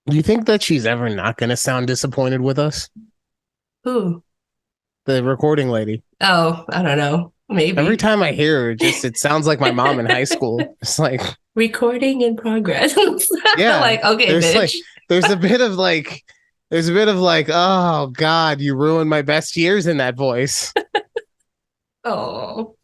Do you think that she's ever not going to sound disappointed with us? Who? The recording lady. Oh, I don't know. Every Maybe. time I hear her, it sounds like my mom in high school. It's like, Recording in progress. yeah, Like, okay, there's bitch. like, there's a bit of like, there's a bit of like, oh God, you ruined my best years in that voice. Oh.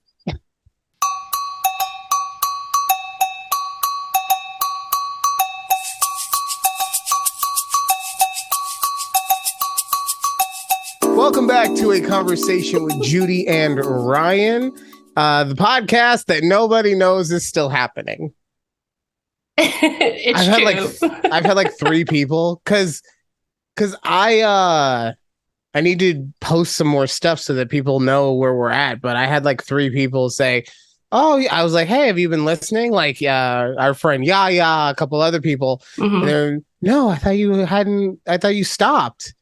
Welcome back to a conversation with Judy and Ryan, the podcast that nobody knows is still happening. I've It's had like, true. I've had like three people because I need to post some more stuff so that people know where we're at. But I had like three people say, "Oh, yeah." I was like, "Hey, have you been listening?" Like, our friend Yaya, a couple other people, and Hmm. they're, "No, I thought you hadn't. I thought you stopped."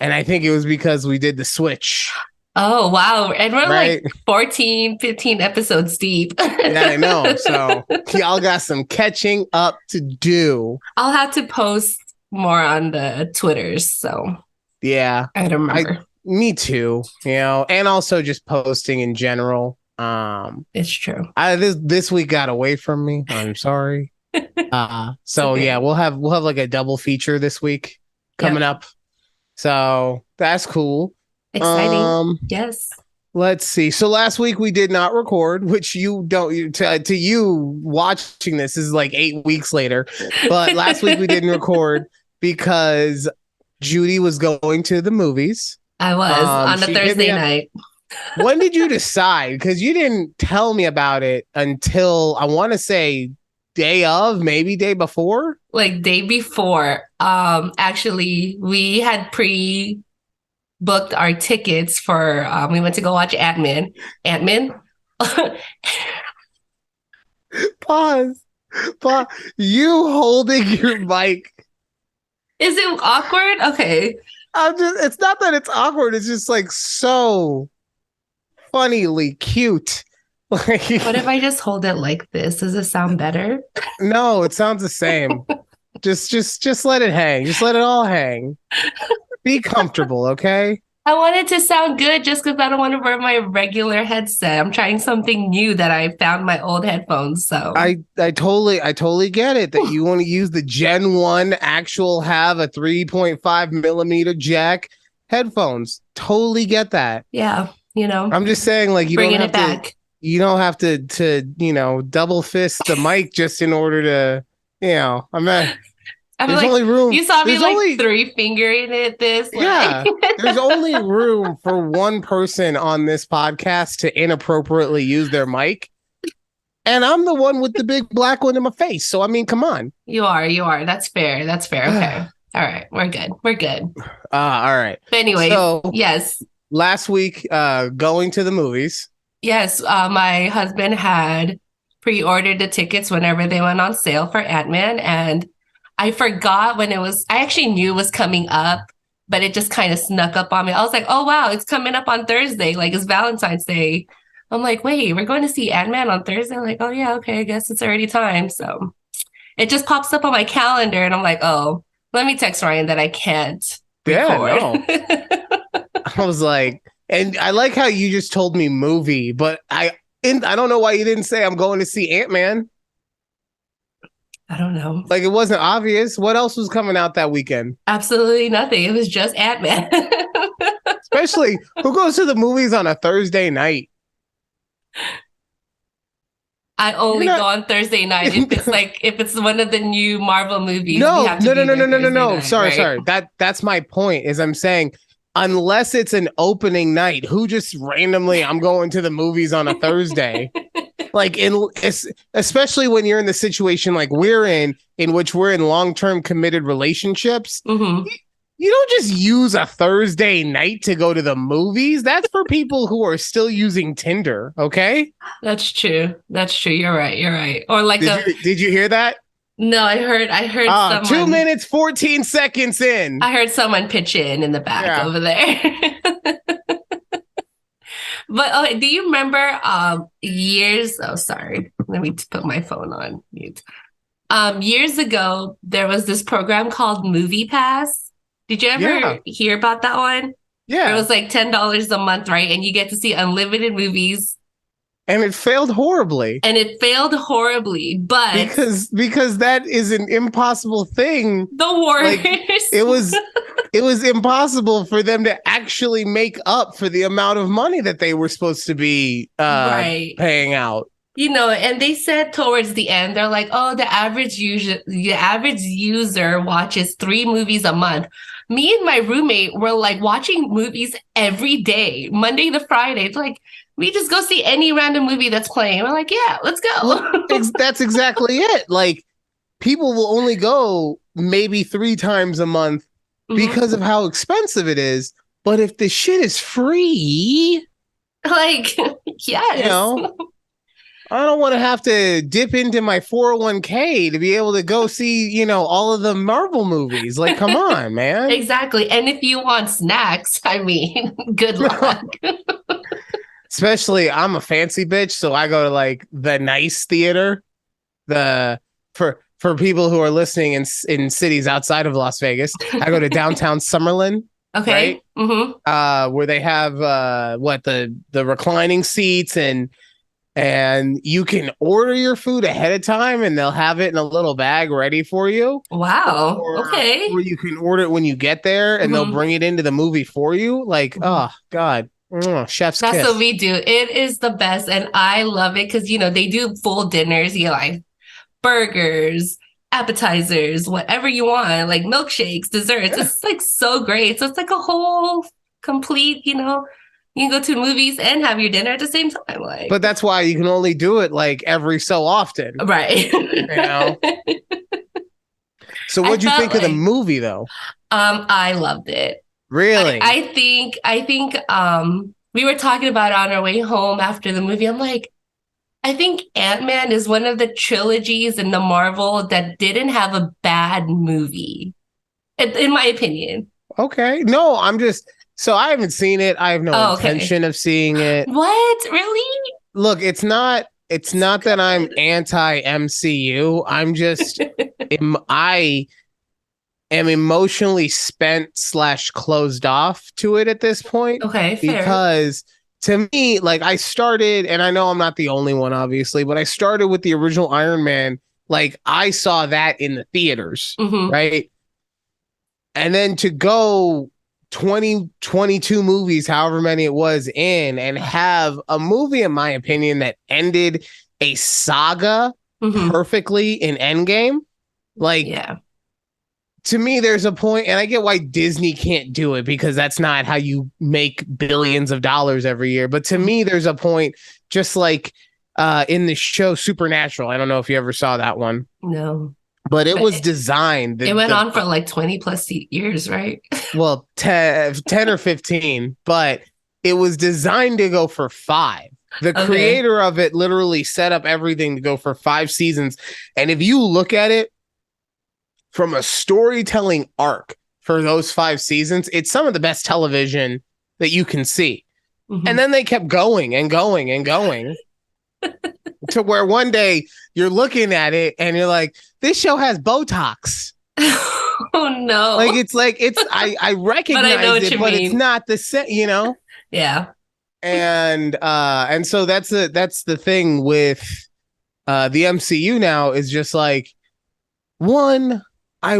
And I think it was because we did the switch, Oh, wow. And we're like right? 14, 15 episodes deep. Yeah, I know. So y'all got some catching up to do. I'll have to post more on the Twitters, so Yeah, I don't I, remember. me too. And also just posting in general. It's true. This week got away from me. I'm sorry. It's So yeah, okay. we'll have like a double feature this week coming Yep. up. So that's cool. Exciting. Um, Yes. let's see. So last week we did not record, which you don't to you watching this is like 8 weeks later. But last week we didn't record because Judy was going to the movies. I was on the She hit me Thursday up. night. When did you decide? Because you didn't tell me about it until I want to say day of, maybe day before. Like day before. Actually we had pre-booked our tickets for we went to go watch Ant-Man. Ant-Man? Pause. Pause. You holding your mic. Is it awkward? Okay. It's not that it's awkward. It's just like so funnily cute. What if Like, I just hold it like this? Does it sound better? no, it sounds the same. Just let it hang. Just let it all hang. Be comfortable, okay? I want it to sound good just because I don't want to wear my regular headset. I'm trying something new that I found my old headphones. So I totally get it that you want to use the Gen 1 actual have a 3.5 millimeter jack headphones. Totally get that. yeah, I'm just saying, like, bringing it back. you don't have double fist the mic just in order to, I'm not, I'm there's like, only room. you saw me There's like only, three fingering it this like yeah, there's only room for one person on this podcast to inappropriately use their mic. And I'm the one with the big black one in my face. So, I mean, come on. you are. That's fair. That's fair. Okay. All right. We're good. We're good. All right. But anyways, So yes. last week, going to the movies. Yes. My husband had pre-ordered the tickets whenever they went on sale for Ant-Man. And I forgot when I actually knew it was coming up, but it just kind of snuck up on me. I was like, oh wow, it's coming up on Thursday. Like it's Valentine's Day. I'm like, wait, we're going to see Ant-Man on Thursday. I'm like, oh yeah, okay, I guess it's already time. So it just pops up on my calendar and I'm like, oh, let me text Ryan that I can't Yeah, record. no. I was like, and I like how you just told me movie, but I don't know why you didn't say I'm going to see Ant-Man. I don't know. Like it wasn't obvious. What else was coming out that weekend? Absolutely nothing. It was just Ant-Man. Especially who goes to the movies on a Thursday night? I You're only go not. on Thursday night if it's one of the new Marvel movies, we No, have to no, no, be no, there no, no, no, Thursday no. night, Sorry, right? sorry. That's my point. Is I'm saying unless it's an opening night, who just randomly I'm going to the movies on a Thursday? Like especially when you're in the situation like we're in which we're in long-term committed relationships. Hmm. You don't just use a Thursday night to go to the movies. That's for people who are still using Tinder. Okay. That's true. That's true. You're right. You're right. Or like Did you hear that? no, I heard 2 minutes, 14 seconds in. I heard someone pitch in the back Yeah. over there. But oh, do you remember years? Oh, sorry. Let me put my phone on mute. Years ago, there was this program called Movie Pass. Did you ever Yeah, hear about that one? Where it yeah. was like $10 a month, right? And you get to see unlimited movies. And it failed horribly And it failed horribly, but because that is an impossible thing. the Like worst. it was it was impossible for them to actually make up for the amount of money that they were supposed to be Right. paying out. And they said towards the end, they're like, oh, the average user watches 3 movies a month. Me and my roommate were like watching movies every day, Monday to Friday. It's like we just go see any random movie that's playing. We're like, yeah, let's Well, go. that's exactly it. Like people will only go maybe 3 times a month Mhm. because of how expensive it is. But if the shit is free, Like, you yes. know, I don't want to have to dip into my 401k to be able to go see, all of the Marvel movies. Like, come on, man. Exactly. And if you want snacks, I mean, good luck. Especially, I'm a fancy bitch, so I go to like the nice theater. The for people who are listening in cities outside of Las Vegas, I go to downtown Summerlin, right? Okay. Hmm. Where they have what the reclining seats and you can order your food ahead of time and they'll have it in a little bag ready for you. Wow. Or Okay. you can order it when you get there and they'll Hmm. bring it into the movie for you. Like, Hmm. oh God, chef's That's what kiss. we do. It is the best. And I love it because, they do full dinners, like burgers, appetizers, whatever you want, like milkshakes, desserts. Yeah. It's like so great. So it's like a whole complete, you can go to movies and have your dinner at the same time. Like, But that's why you can only do it like every so often, right. you know? So I what'd you felt think of the like movie though? I loved it. I, Really? I think I think we were talking about it on our way home after the movie. I'm like, I think Ant-Man is one of the trilogies in the Marvel that didn't have a bad movie, in my opinion. Okay. No, so I haven't seen it. I have no Oh, okay. intention of seeing it. What? Really? Look, it's not that I'm anti MCU. I am emotionally spent slash closed off to it at this point Okay, fair. because to me, like I started, and I know I'm not the only one, obviously, but I started with the original Iron Man. Like I saw that in the theaters, Hmm. right? And then to go 20, 22 movies, however many it was in, and have a movie, in my opinion, that ended a saga Hmm. perfectly in Endgame. Like, Yeah. to me, there's a point, and I get why Disney can't do it because that's not how you make billions of dollars every year. But to me, there's a point, just like in the show Supernatural. I don't know if you ever saw that one, No. but it But was designed it went on for like 20 plus years, right? well, 10 or 15, but it was designed to go for 5. The Okay. creator of it literally set up everything to go for 5 seasons. And if you look at it from a storytelling arc for those 5 seasons, it's some of the best television that you can see. And Hmm. then they kept going and going and going to where one day you're looking at it and you're like, this show has Botox. Oh no. Like I But I know recognize what it, you but it's mean. not the same. Yeah. And so that's the thing with the MCU now is just like one I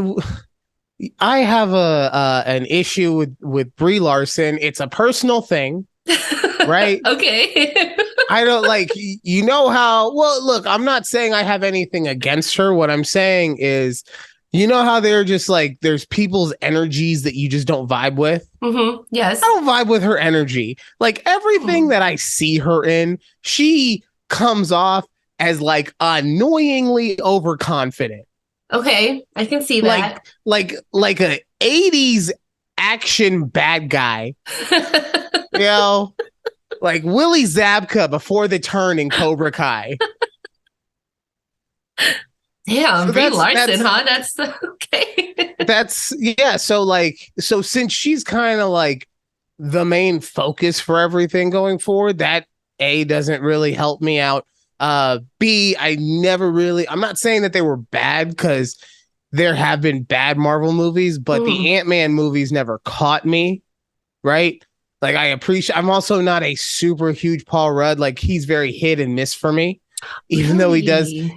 I have a an issue with Brie Larson. It's a personal thing, right? Okay. I don't like how well look, I'm not saying I have anything against her. What I'm saying is how they're just like there's people's energies that you just don't vibe with. I Yes. don't vibe with her energy. Like everything Mhm. that I see her in, she comes off as like annoyingly overconfident. Okay. I can see Like that. like a 80s action bad guy. You know, like Willie Zabka before the turn in Cobra Kai. Damn, So Brie that's Larson, that's huh? That's okay. that's yeah, so since she's kind of like the main focus for everything going forward, that A doesn't really help me out B, I'm not saying that they were bad because there have been bad Marvel movies, but the Mm. Ant-Man movies never caught me, right? Like I'm also not a super huge Paul Rudd. Like he's very hit and miss for me. Really?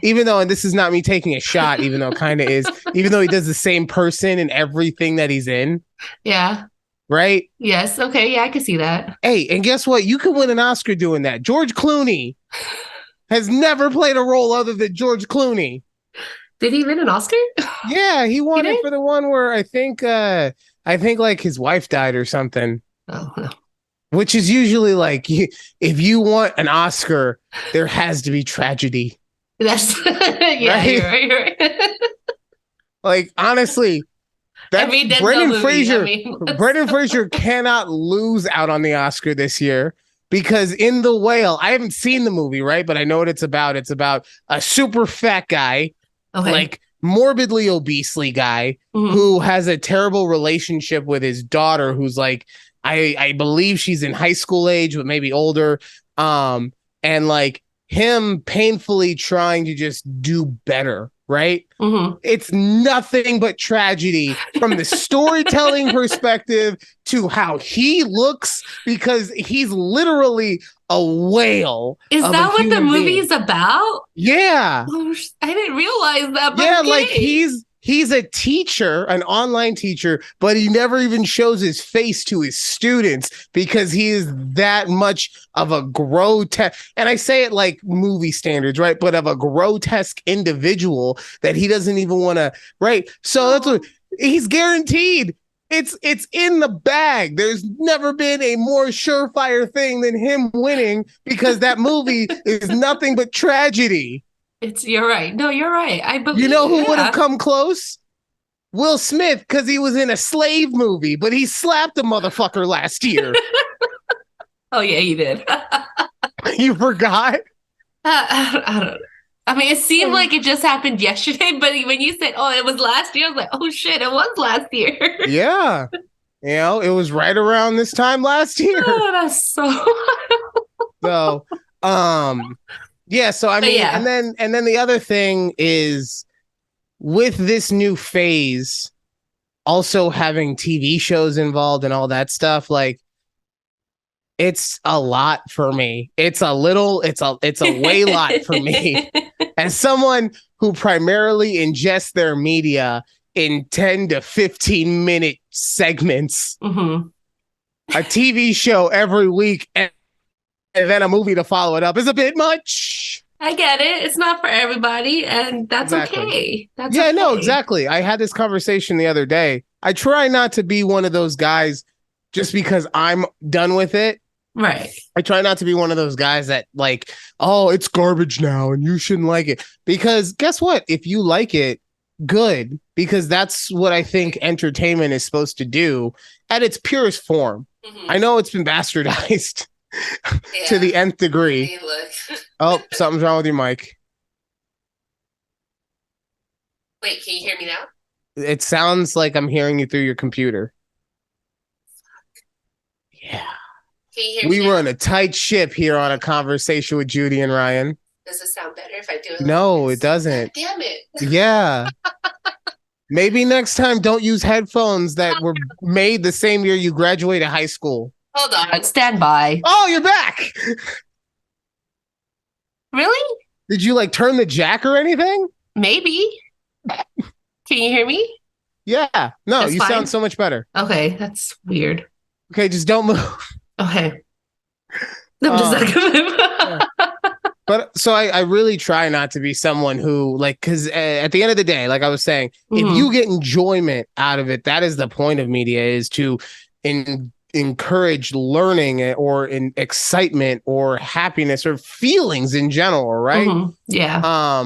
Even though, and this is not me taking a shot, even though it kind of is, even though he does the same person in everything that he's in, Yeah. right? Yes. Okay. Yeah, I can see that. Hey, and guess what? You could win an Oscar doing that. George Clooney has never played a role other than George Clooney. Did he win an Oscar? Yeah, he He won it did? for the one where I think like his wife died or something. Oh, no. Which is usually like if you want an Oscar, there has to be tragedy, That's yeah, you're right? right, you're right. Like honestly, that's Every Denzel movie. I mean, Brendan Fraser cannot lose out on the Oscar this year because in The Whale, I haven't seen the movie, right? But I know what it's about. It's about a super fat guy, okay. like morbidly obesely guy Mhm. who has a terrible relationship with his daughter who's like I believe she's in high school age but maybe older and like him painfully trying to just do better, right? Mhm. It's nothing but tragedy from the storytelling perspective to how he looks because he's literally a whale Is of a that what the human movie being. is about? Yeah. Oh, I didn't realize that, but Yeah, like okay. he's a teacher, an online teacher, but he never even shows his face to his students because he is that much of a grotesque, and I say it like movie standards, right? But of a grotesque individual that he doesn't even want to, right? So that's what Oh. he's guaranteed. It's in the bag. There's never been a more surefire thing than him winning because that movie is nothing but tragedy. You're right. No, you're right. I You believe know who would have yeah. come close? Will Smith, because he was in a slave movie, but he slapped a motherfucker last year. Oh yeah, you did. You forgot? I don't know. I mean, it seemed like it just happened yesterday, but when you said, "Oh, it was last year," I was like, "Oh shit, it was last year." Yeah. You know, it was right around this time last year. Oh, that's so. So, um, yeah, so I But mean, yeah. and then the other thing is with this new phase, also having TV shows involved and all that stuff, like it's a lot for me. It's a way lot for me. As someone who primarily ingests their media in 10 to 15-minute segments, hmm a TV show every week and then a movie to follow it up is a bit much. I get it. It's not for everybody, and that's Exactly. okay. That's Yeah, no, okay. exactly. I had this conversation the other day. I try not to be one of those guys just because I'm done with it. Right. I try not to be one of those guys that like, oh, it's garbage now and you shouldn't like it. Because guess what? If you like it, good. Because that's what I think entertainment is supposed to do at its purest form. Mm-hmm. I know it's been bastardized to the nth degree. Hey, look. Oh, something's wrong with your mic. Wait, can you hear me now? It sounds like I'm hearing you through your computer. Yeah. Can you hear We me now? run a tight ship here on a conversation with Judy and Ryan. Does it sound better if I do it? No, like it doesn't. God damn it. Yeah. Maybe next time don't use headphones that were made the same year you graduated high school. Hold on. Stand by. Oh, you're back. Really? Did you like turn the jack or anything? Maybe. Can you hear me? Yeah. No, That's you fine. sound so much better. Okay, that's weird. Okay, just don't move. Okay. I'm just not gonna move. Yeah. But so I really try not to be someone who like because at the end of the day, like I was saying, if you get enjoyment out of it, that is the point of media is to encourage learning or in excitement or happiness or feelings in general, right? Yeah.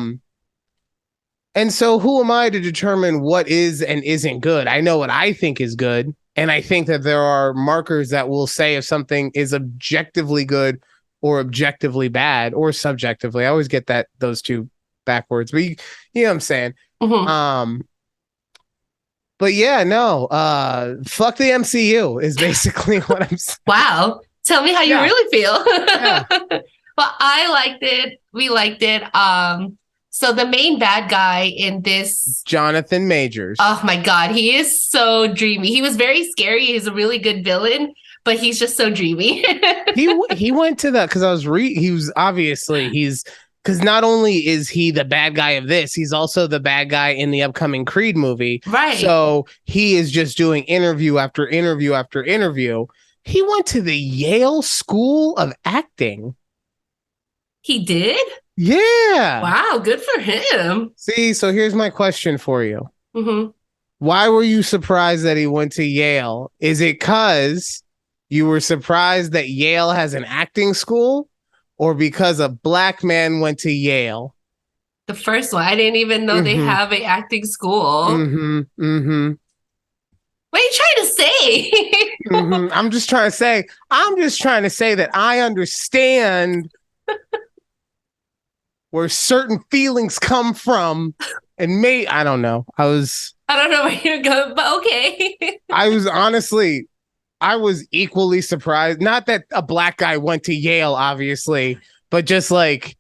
And so who am I to determine what is and isn't good? I know what I think is good. And I think that there are markers that will say if something is objectively good or objectively bad or subjectively. I always get those two backwards, but you know what I'm saying? But yeah, no, fuck the MCU is basically what I'm saying. Wow. Tell me how you really feel. Yeah. But I liked it. We liked it. So the main bad guy in this, Jonathan Majors. oh my God, he is so dreamy. He was very scary. He's a really good villain, but he's just so dreamy. He went to the because I was he was obviously he's because not only is he the bad guy of this, he's also the bad guy in the upcoming Creed movie. Right. So he is just doing interview after interview after interview. He went to the Yale School of Acting. He did? Yeah. Wow, good for him. See, so here's my question for you. Hmm. Why were you surprised that he went to Yale? Is it because you were surprised that Yale has an acting school or because a black man went to Yale? The first one, I didn't even know they Mm-hmm. have a acting school. Mm-hmm. Mm-hmm. What are you trying to say? Mm-hmm. I'm just trying to say that I understand where certain feelings come from. And I don't know. I don't know where you're going, but okay. I was honestly, I was equally surprised. Not that a black guy went to Yale, obviously, but just like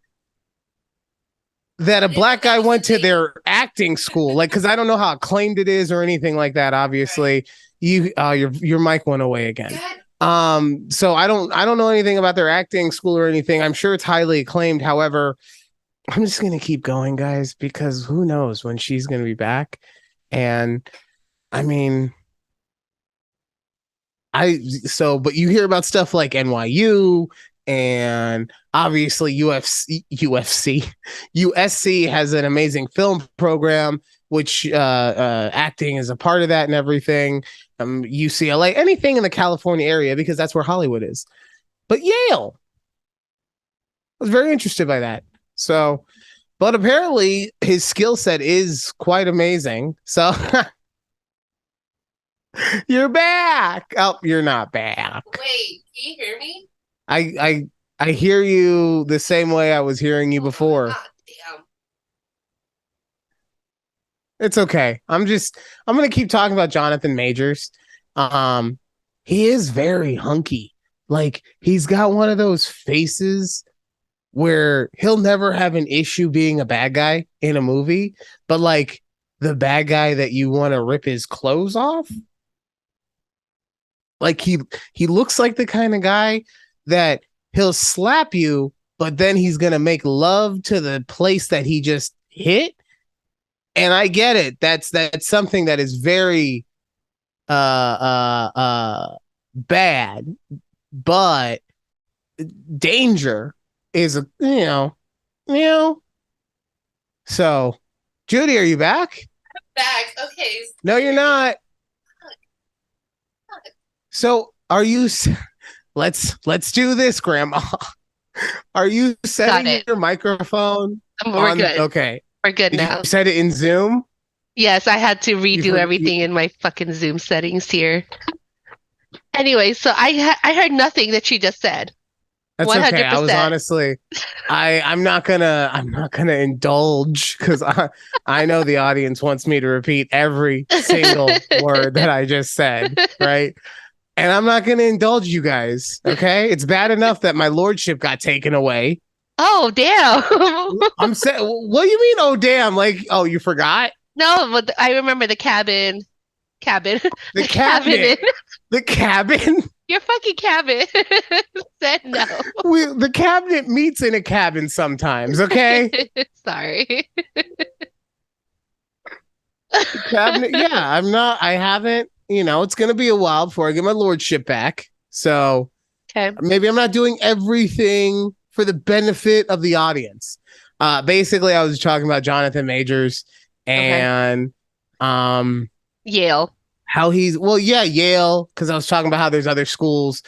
that a black guy went to their acting school. Like, because I don't know how acclaimed it is or anything like that. Obviously, right. Your mic went away again. So I don't know anything about their acting school or anything. I'm sure it's highly acclaimed. However, I'm just gonna keep going, guys, because who knows when she's gonna be back. And I mean, but you hear about stuff like NYU and obviously USC has an amazing film program, which acting is a part of that and everything. UCLA, anything in the California area because that's where Hollywood is. But Yale, I was very interested by that. So, but apparently his skill set is quite amazing. So you're back. Oh, you're not back. Wait, can you hear me? I hear you the same way I was hearing you before. Damn. It's okay. I'm gonna keep talking about Jonathan Majors. He is very hunky. Like he's got one of those faces where he'll never have an issue being a bad guy in a movie, but like the bad guy that you want to rip his clothes off. Like he looks like the kind of guy that he'll slap you, but then he's gonna make love to the place that he just hit. And I get it. That's something that is very bad, but danger is a you know. So, Judy, are you back? Back. Okay. No, you're not. So, are you? Let's do this, Grandma. Are you setting your microphone? We're good. Okay, we're good Did now. You set it in Zoom. Yes, I had to redo everything in my fucking Zoom settings here. Anyway, so I heard nothing that she just said. That's 100%. Okay. I was honestly, I'm not gonna indulge because I know the audience wants me to repeat every single word that I just said, right? And I'm not gonna indulge you guys. Okay, it's bad enough that my lordship got taken away. Oh damn! I'm saying, what do you mean? Oh damn! Like, oh, you forgot? No, but I remember the cabin. The cabin. The cabin. Your fucking cabin said no. The cabinet meets in a cabin sometimes, okay? Sorry. Cabinet, yeah, I haven't, it's going to be a while before I get my lordship back. So maybe I'm not doing everything for the benefit of the audience. Basically, I was talking about Jonathan Majors and Yale. How Yale, because I was talking about how there's other schools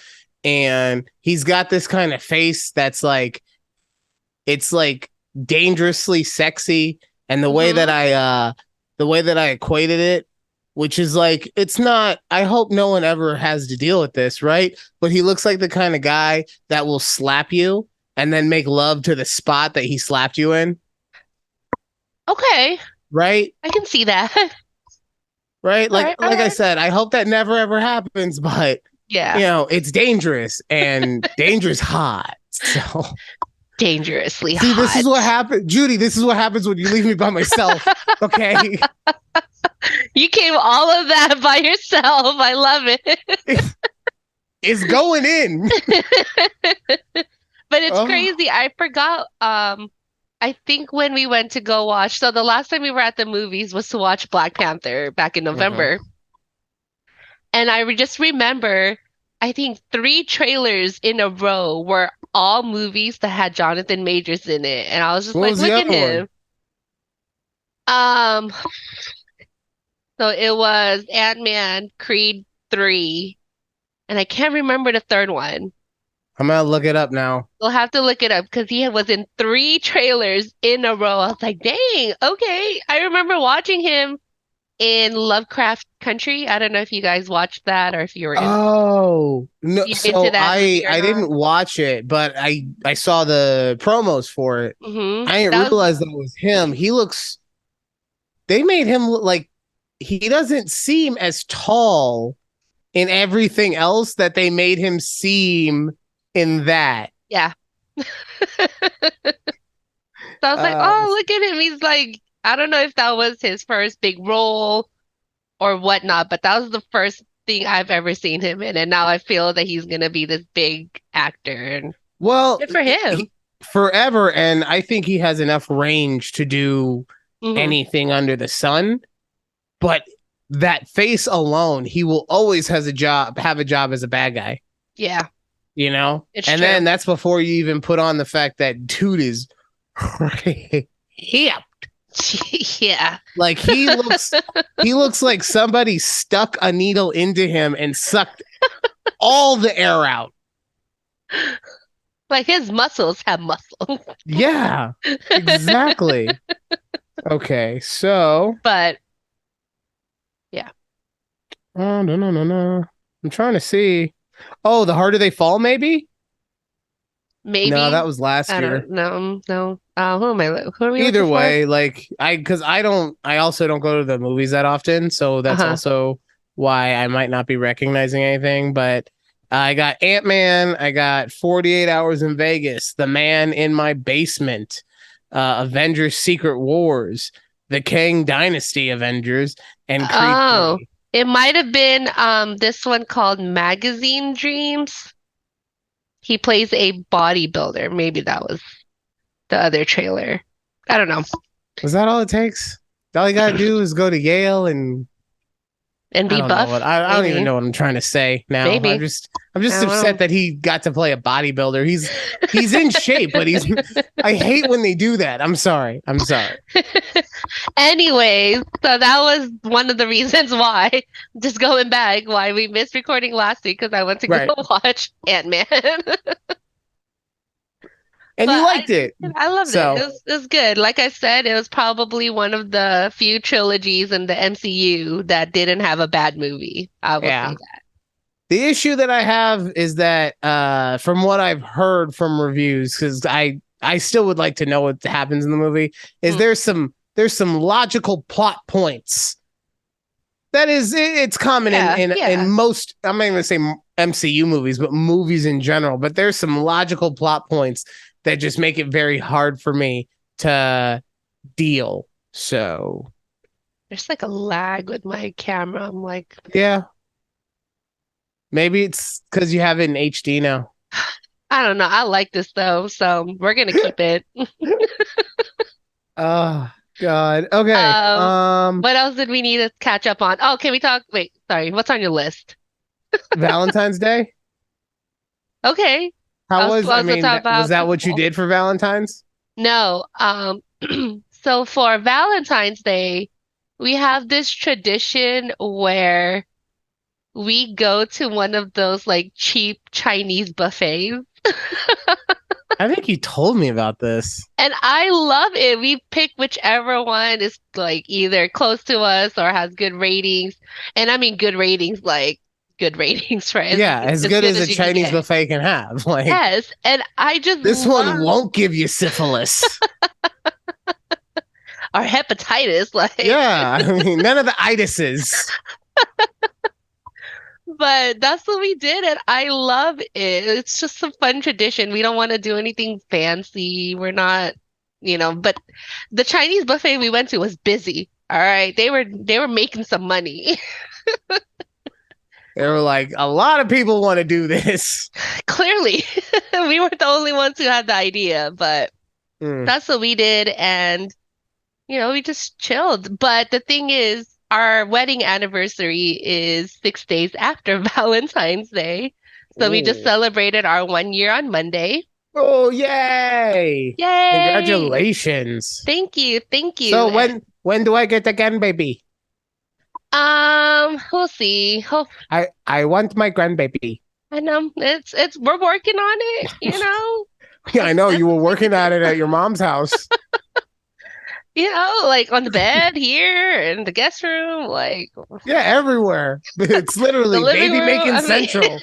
and he's got this kind of face that's like, it's like dangerously sexy. And the way that I equated it, which is like, it's not, I hope no one ever has to deal with this, right? But he looks like the kind of guy that will slap you and then make love to the spot that he slapped you in. Okay. Right? I can see that. Right? Like I said, I hope that never ever happens, but it's dangerous and dangerous hot. So dangerously See, this hot. is what happened, Judy. This is what happens when you leave me by myself. Okay, You came all of that by yourself. I love it. it's going in. But it's Oh, crazy. I forgot. I think when we went to go watch, so the last time we were at the movies was to watch Black Panther back in uh-huh. November. And just remember, I think three trailers in a row were all movies that had Jonathan Majors in it. And I was just What like, was the look at other one? him. Um, so it was Ant-Man, Creed 3, and I can't remember the third one. I'm gonna look it up now. We'll have to look it up because he was in three trailers in a row. I was like, dang, okay. I remember watching him in Lovecraft Country. I don't know if you guys watched that or if you were Oh no! into So that movie or I not. didn't watch it, but I saw the promos for it. I didn't That was, realize that it was him. He looks. They made him look like he doesn't seem as tall in everything else that they made him seem in that. yeah. So I was like, Uh, oh, look at him. He's like, I don't know if that was his first big role or whatnot, but that was the first thing I've ever seen him in. And now I feel that he's gonna be this big actor. And well, good for him. forever, and I think he has enough range to do Hmm. anything under the sun. But that face alone, he will always have a job as a bad guy. Yeah, You know, it's and true. then that's before you even put on the fact that dude is hip. Yeah. Like he looks like somebody stuck a needle into him and sucked all the air out. Like his muscles have muscles. Yeah, exactly. Okay, so But yeah, oh no no no no. I'm trying to see. Oh, the harder they fall, maybe? No, maybe. that was last I year. don't know. No. Who are we looking Either for? way, like because I also don't go to the movies that often, so that's Uh-huh. also why I might not be recognizing anything. But I got Ant-Man, I got 48 Hours in Vegas, The Man in My Basement, Avengers Secret Wars, The Kang Dynasty Avengers, and Creed Oh, 3. it might have been this one called Magazine Dreams. He plays a bodybuilder. Maybe that was the other trailer. I don't know. Was that all it takes? All you gotta do is go to Yale and And I be don't know what buff, I don't even maybe. know what I'm trying to say now. Maybe. I'm I just upset don't that he got to play a bodybuilder. He's in shape, but he's I hate when they do that. I'm sorry. I'm sorry. know. Anyways, so that was one of the reasons why, just going back, why we missed recording last week because I went to go Right. watch Ant-Man. And But you liked it. I loved it. So It was good. Like I said, it was probably one of the few trilogies in the MCU that didn't have a bad movie. I will say yeah. that. The issue that I have is that from what I've heard from reviews, because I still would like to know what happens in the movie, is Mm. there's some logical plot points that is it's common Yeah, in yeah. most I'm not even gonna say MCU movies, but movies in general. But there's some logical plot points that just make it very hard for me to deal. So There's like a lag with my camera. I'm like, yeah, maybe it's because you have it in HD now. I don't know. I like this though, so we're gonna keep it. Oh God. Okay. What else did we need to catch up on? Oh, can we talk? Wait, sorry. What's on your list? Valentine's Day. Okay. How was? I I was gonna mean, talk was about that what you people. did for Valentine's? No. So for Valentine's Day, we have this tradition where we go to one of those like cheap Chinese buffets. I think you told me about this. And I love it. We pick whichever one is like either close to us or has good ratings. And I mean good ratings, like good ratings for Yeah, as as good good as a as you can Chinese get. buffet can have. Like Yes. And I just this one love won't give you syphilis. our hepatitis. Like, Yeah, I mean, none of the itises. but But that's what we did, and I love it. It's just a fun tradition. We don't want to do anything fancy. We're not, but the Chinese buffet we went to was busy. All right. They were making some money. They were like, a lot of people want to do this. Clearly. We weren't the only ones who had the idea, but Mm. that's what we did, and we just chilled. But the thing is, our wedding anniversary is 6 days after Valentine's Day. So we just Ooh. celebrated our 1 year on Monday. Oh, yay! Yay! Congratulations. Thank you. Thank you. So when do I get the grandbaby? We'll see. Hope I want my grandbaby. I know it's we're working on it. Yeah, I It's know you were definitely working at it at your mom's house. like on the bed here in the guest room, like Yeah, everywhere. It's the literally living baby room. making I central.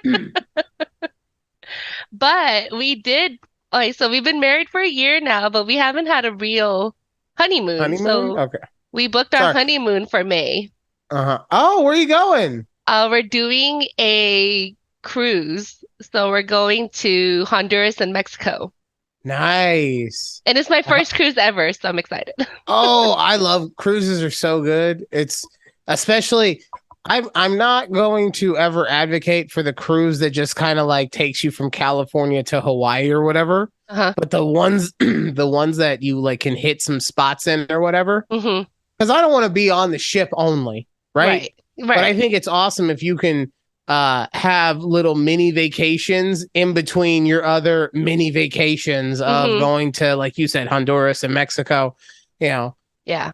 mean, but we did like so we've been married for a year now, but we haven't had a real honeymoon. Honeymoon? So Okay. we booked our Sorry. honeymoon for May. Uh-huh. Oh, where are you going? We're doing a cruise. So we're going to Honduras and Mexico. Nice. And it's my Uh, first cruise ever, so I'm excited. Oh, I love cruises are so good. It's especially I'm not going to ever advocate for the cruise that just kind of like takes you from California to Hawaii or whatever. Uh-huh. But the ones the ones that you like can hit some spots in or whatever. Hmm. Because I don't want to be on the ship only, right? Right. But I Right. think it's awesome if you can have little mini vacations in between your other mini vacations of Hmm. going to, like you said, Honduras and Mexico, you know. Yeah.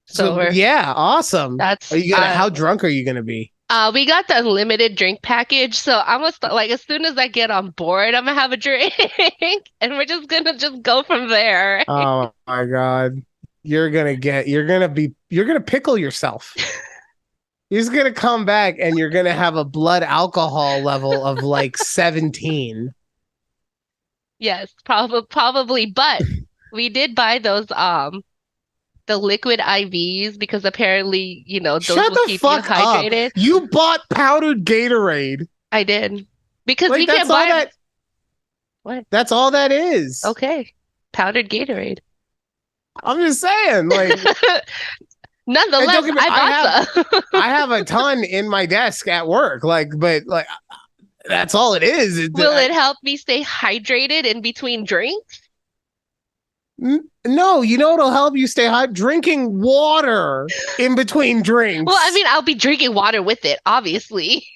So So we're yeah, awesome. Are that's you gonna how drunk are you gonna be? we got the unlimited drink package. So I'm gonna start, like as soon as I get on board, I'm gonna have a drink and we're just gonna just go from there. Oh my God. You're gonna pickle yourself. You're just gonna come back and you're gonna have a blood alcohol level of like 17. Yes, probably, but we did buy those the liquid IVs because apparently, those Shut will the keep you fuck up. hydrated. You bought powdered Gatorade. I did. Because Like we can't buy what? that's all that is. Okay. Powdered Gatorade. I'm just saying, like, and Nonetheless, don't get me, I bought some. I have a ton in my desk at work, like, but like that's all it is. Will it help me stay hydrated in between drinks? No, you know what'll help you stay hot? Drinking water in between drinks. Well, I mean, I'll be drinking water with it, obviously.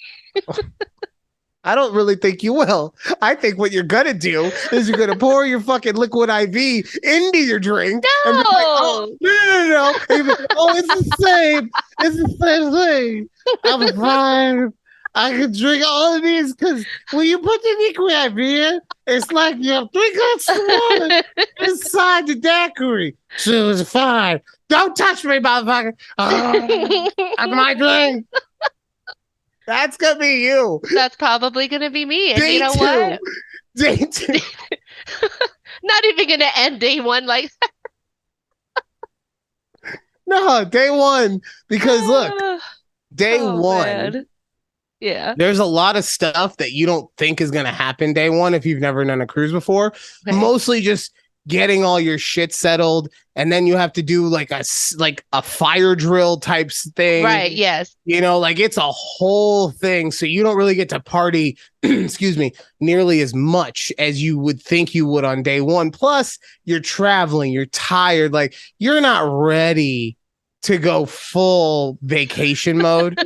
I don't really think you will. I think what you're gonna do is you're gonna pour your fucking liquid IV into your drink and be like, oh No. no. And you'll be, oh, it's the same. It's the same thing. I'm fine. I can drink all of these because when you put the liquid IV in, it's like you have 3 cups of water inside the daiquiri. So it's fine. Don't touch me, motherfucker. Oh, that's my drink. That's gonna be you. That's probably gonna be me. And Day you know two. what? Day two. Not even gonna end day one like No, day one. Because look, day oh one, man. Yeah. there's a lot of stuff that you don't think is gonna happen day one if you've never done a cruise before. Okay. Mostly just getting all your shit settled, and then you have to do like a fire drill types thing. Right, yes. Like it's a whole thing. So you don't really get to party, excuse me, nearly as much as you would think you would on day one. Plus, you're traveling, you're tired, like you're not ready to go full vacation mode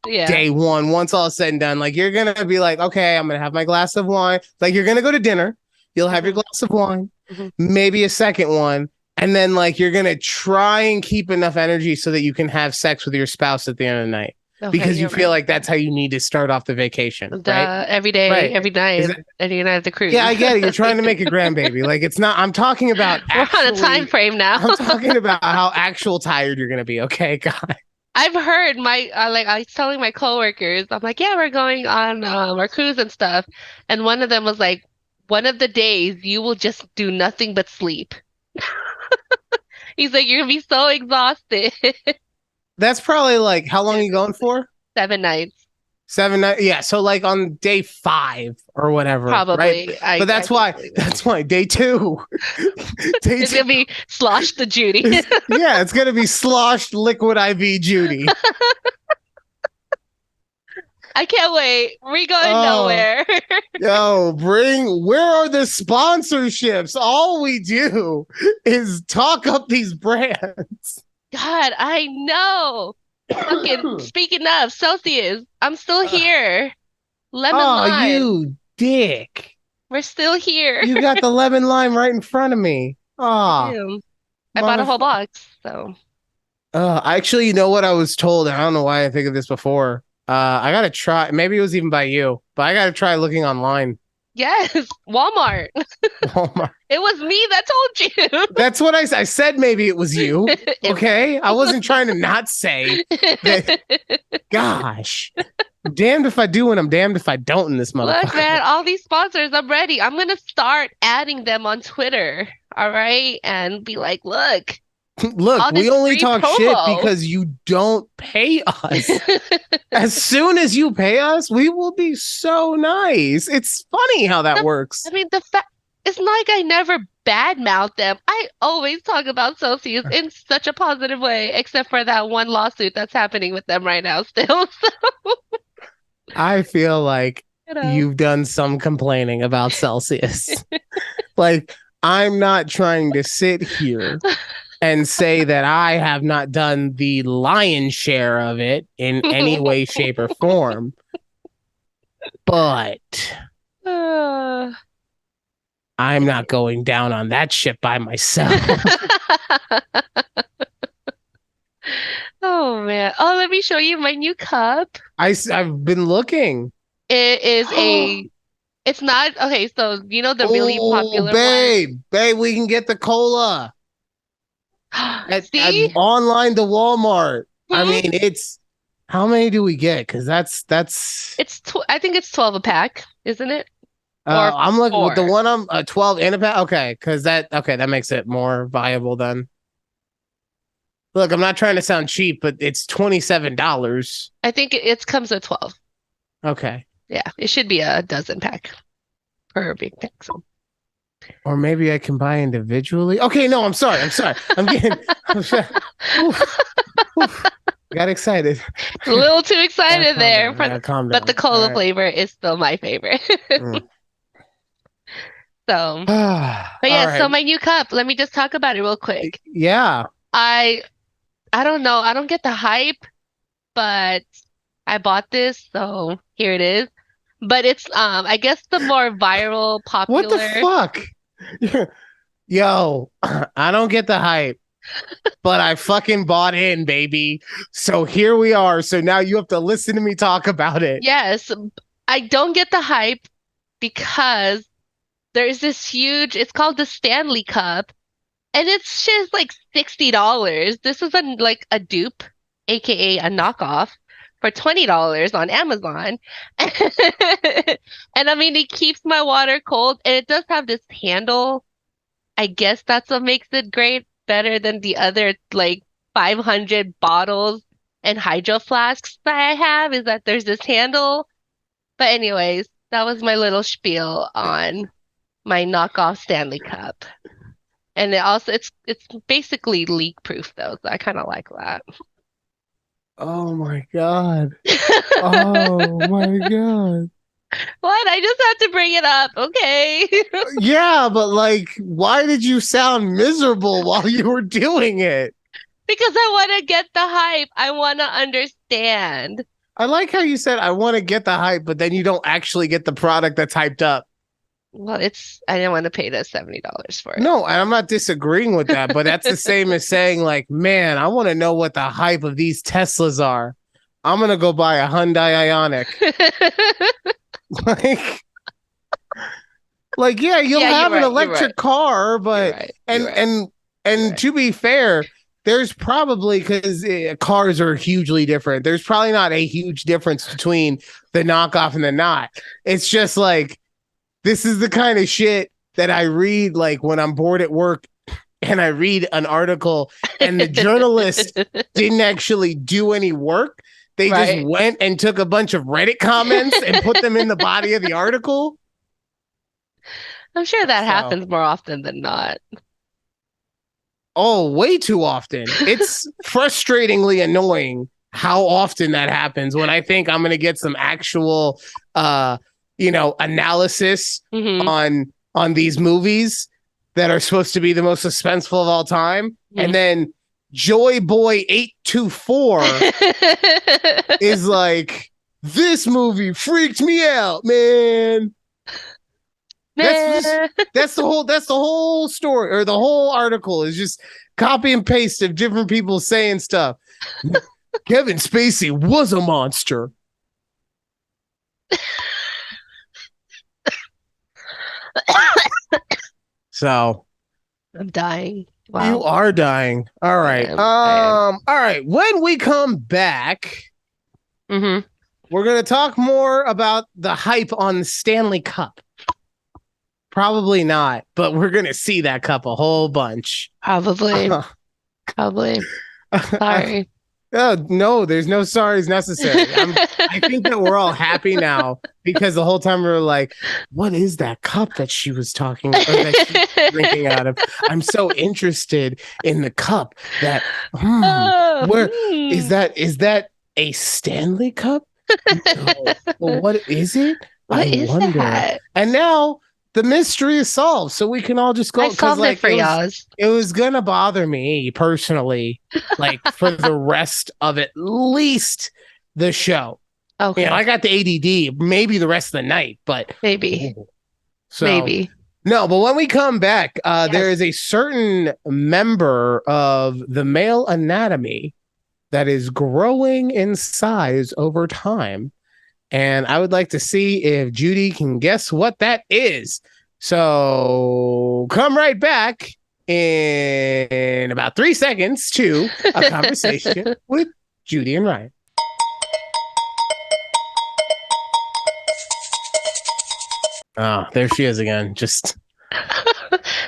Yeah. day one. Once all is said and done, like you're gonna be like, okay, I'm gonna have my glass of wine. Like you're gonna go to dinner, you'll have your glass of wine, maybe a second one, and then like you're gonna try and keep enough energy so that you can have sex with your spouse at the end of the night. Okay, Because you you're feel right. like that's how you need to start off the vacation, right? Every day, Right. every night, Is it- every night at the cruise. Yeah, I get it. You're trying to make a grandbaby. Like it's not. I'm talking about We're on a time actually. frame now. I'm talking about how actual tired you're gonna be. Okay, God. I've heard my like I was telling my coworkers, I'm like, yeah, we're going on our cruise and stuff, and one of them was like, one of the days you will just do nothing but sleep. He's like, you're gonna be so exhausted. That's probably like how long are you going for? 7 nights. Yeah, so like on day 5 or whatever, right? Probably. But I can believe it. that's why day 2, day It's 2 gonna be Slosh the Judy. is, yeah, it's gonna be sloshed liquid IV Judy. I can't wait. We're going Oh, nowhere. yo, where are the sponsorships? All we do is talk up these brands. God, I know. Fucking speaking of Celsius, I'm still here. Lemon Oh, lime. you dick. We're still here. You got the lemon lime right in front of me. I Ah, do. I bought a whole motherfucker. box, so Actually, you know what I was told? I don't know why I think of this before. I gotta try. Maybe it was even by you, but I gotta try looking online. yes, Walmart. Walmart. It was me that told That's what I said. Maybe it was you. you. Okay, I wasn't trying to not say that. Gosh, I'm damned if I do and I'm damned if I don't in this Look, man, motherfucker. all these sponsors, I'm ready. I'm gonna start adding them on Twitter, all right? And be like, look, Look, all we this only free talk shit promo. because you don't pay us. As soon as you pay us, we will be so nice. It's funny how that I works. mean, the fact it's not like I never badmouth them. I always talk about Celsius in such a positive way, except for that one lawsuit that's happening with them right now still. So, I feel like you know. you've done some complaining about Celsius. Like, I'm not trying to sit here and say that I have not done the lion's share of it in any way, shape, or form, but Uh. I'm not going down on that ship by myself. Oh man. Oh, let me show you my new cup. I've been looking. It is it's not okay, so you know the really Oh, popular one. babe, we can get the cola at See? online to Walmart. I Hmm? mean, it's how many do we get? Because that's It's tw I think it's 12 a pack, isn't it? Or I'm looking with the four. one I'm 12 in a pack. Okay, because that makes it more viable then. Look, I'm not trying to sound cheap, but it's $27. I think it comes with 12. Okay. Yeah, it should be a dozen pack per big pack. So Or maybe I can buy individually. Okay, no, I'm sorry. I'm getting oof, oof. Got excited. a little too Gotta excited calm there down. I for gotta calm but the down. All cola right. flavor is still my favorite. Mm. So, but All yeah, so right. my new cup, let me just talk about it real quick. Yeah. I I don't know, I don't get the hype, but I bought this, so here it is. But it's I guess the more viral, What the popular. fuck? Yo, I don't get the hype, but I fucking bought in, baby. So here we are. So now you have to listen to me talk about it. Yes, I don't get the hype because there's this huge, it's called the Stanley Cup, and it's just like $60. This is like a dupe, aka a knockoff, for $20 on Amazon. And I mean, it keeps my water cold, and it does have this handle. I guess that's what makes it great, better than the other like 500 bottles and hydro flasks that I have, is that there's this handle. But anyways, that was my little spiel on my knockoff Stanley Cup. And it's basically leak proof though, so I kind of like that. Oh my God. Oh my God. What? I just had to bring it up, okay? Yeah, but like, why did you sound miserable while you were doing it? Because I want to get the hype. I want to understand. I like how you said, I want to get the hype, but then you don't actually get the product that's hyped up. Well, I didn't want to pay the $70 for it. No, and I'm not disagreeing with that, but that's the same as saying, like, man, I want to know what the hype of these Teslas are. I'm gonna go buy a Hyundai Ionic. like, yeah, you'll Yeah, you're have an right. You're electric right. car, You're but right. You're and right. and You're and right. to be fair, there's probably because cars are hugely different. There's probably not a huge difference between the knockoff and the not. It's just like this is the kind of shit that I read like when I'm bored at work and I read an article and the journalist didn't actually do any work. they just Right. went and took a bunch of Reddit comments and put them in the body of the article. I'm sure that So, happens more often than not. oh, way too often. It's frustratingly annoying how often that happens when I think I'm going to get some actual, analysis Hmm. on these movies that are supposed to be the most suspenseful of all time. And then Joy Boy 824 is like, this movie freaked me out, man. That's Nah. that's the whole story, or the whole article is just copy and paste of different people saying stuff. Kevin Spacey was a monster. So I'm dying. Wow. you are dying. All right. I am. All right. When we come back, Mm-hmm. we're gonna talk more about the hype on the Stanley Cup. Probably not, but we're gonna see that cup a whole bunch. Probably. Probably. Sorry. Oh, no, there's no sorries necessary. I think that we're all happy now because the whole time we were like, what is that cup that she was talking or that she's drinking out of? I'm so interested in the cup that, where is that? Is that a Stanley Cup? No. Well, what is it? What I is wonder. that? And now the mystery is solved, so we can all just go. I solved it for y'all. It was gonna bother me personally, like for the rest of at least the show. Okay. I got the ADD, maybe the rest of the night, but Maybe. so Maybe. no. But when we come back, Yes. there is a certain member of the male anatomy that is growing in size over time. And I would like to see if Judy can guess what that is. So come right back in about 3 seconds to a conversation with Judy and Ryan. Oh, there she is again. Just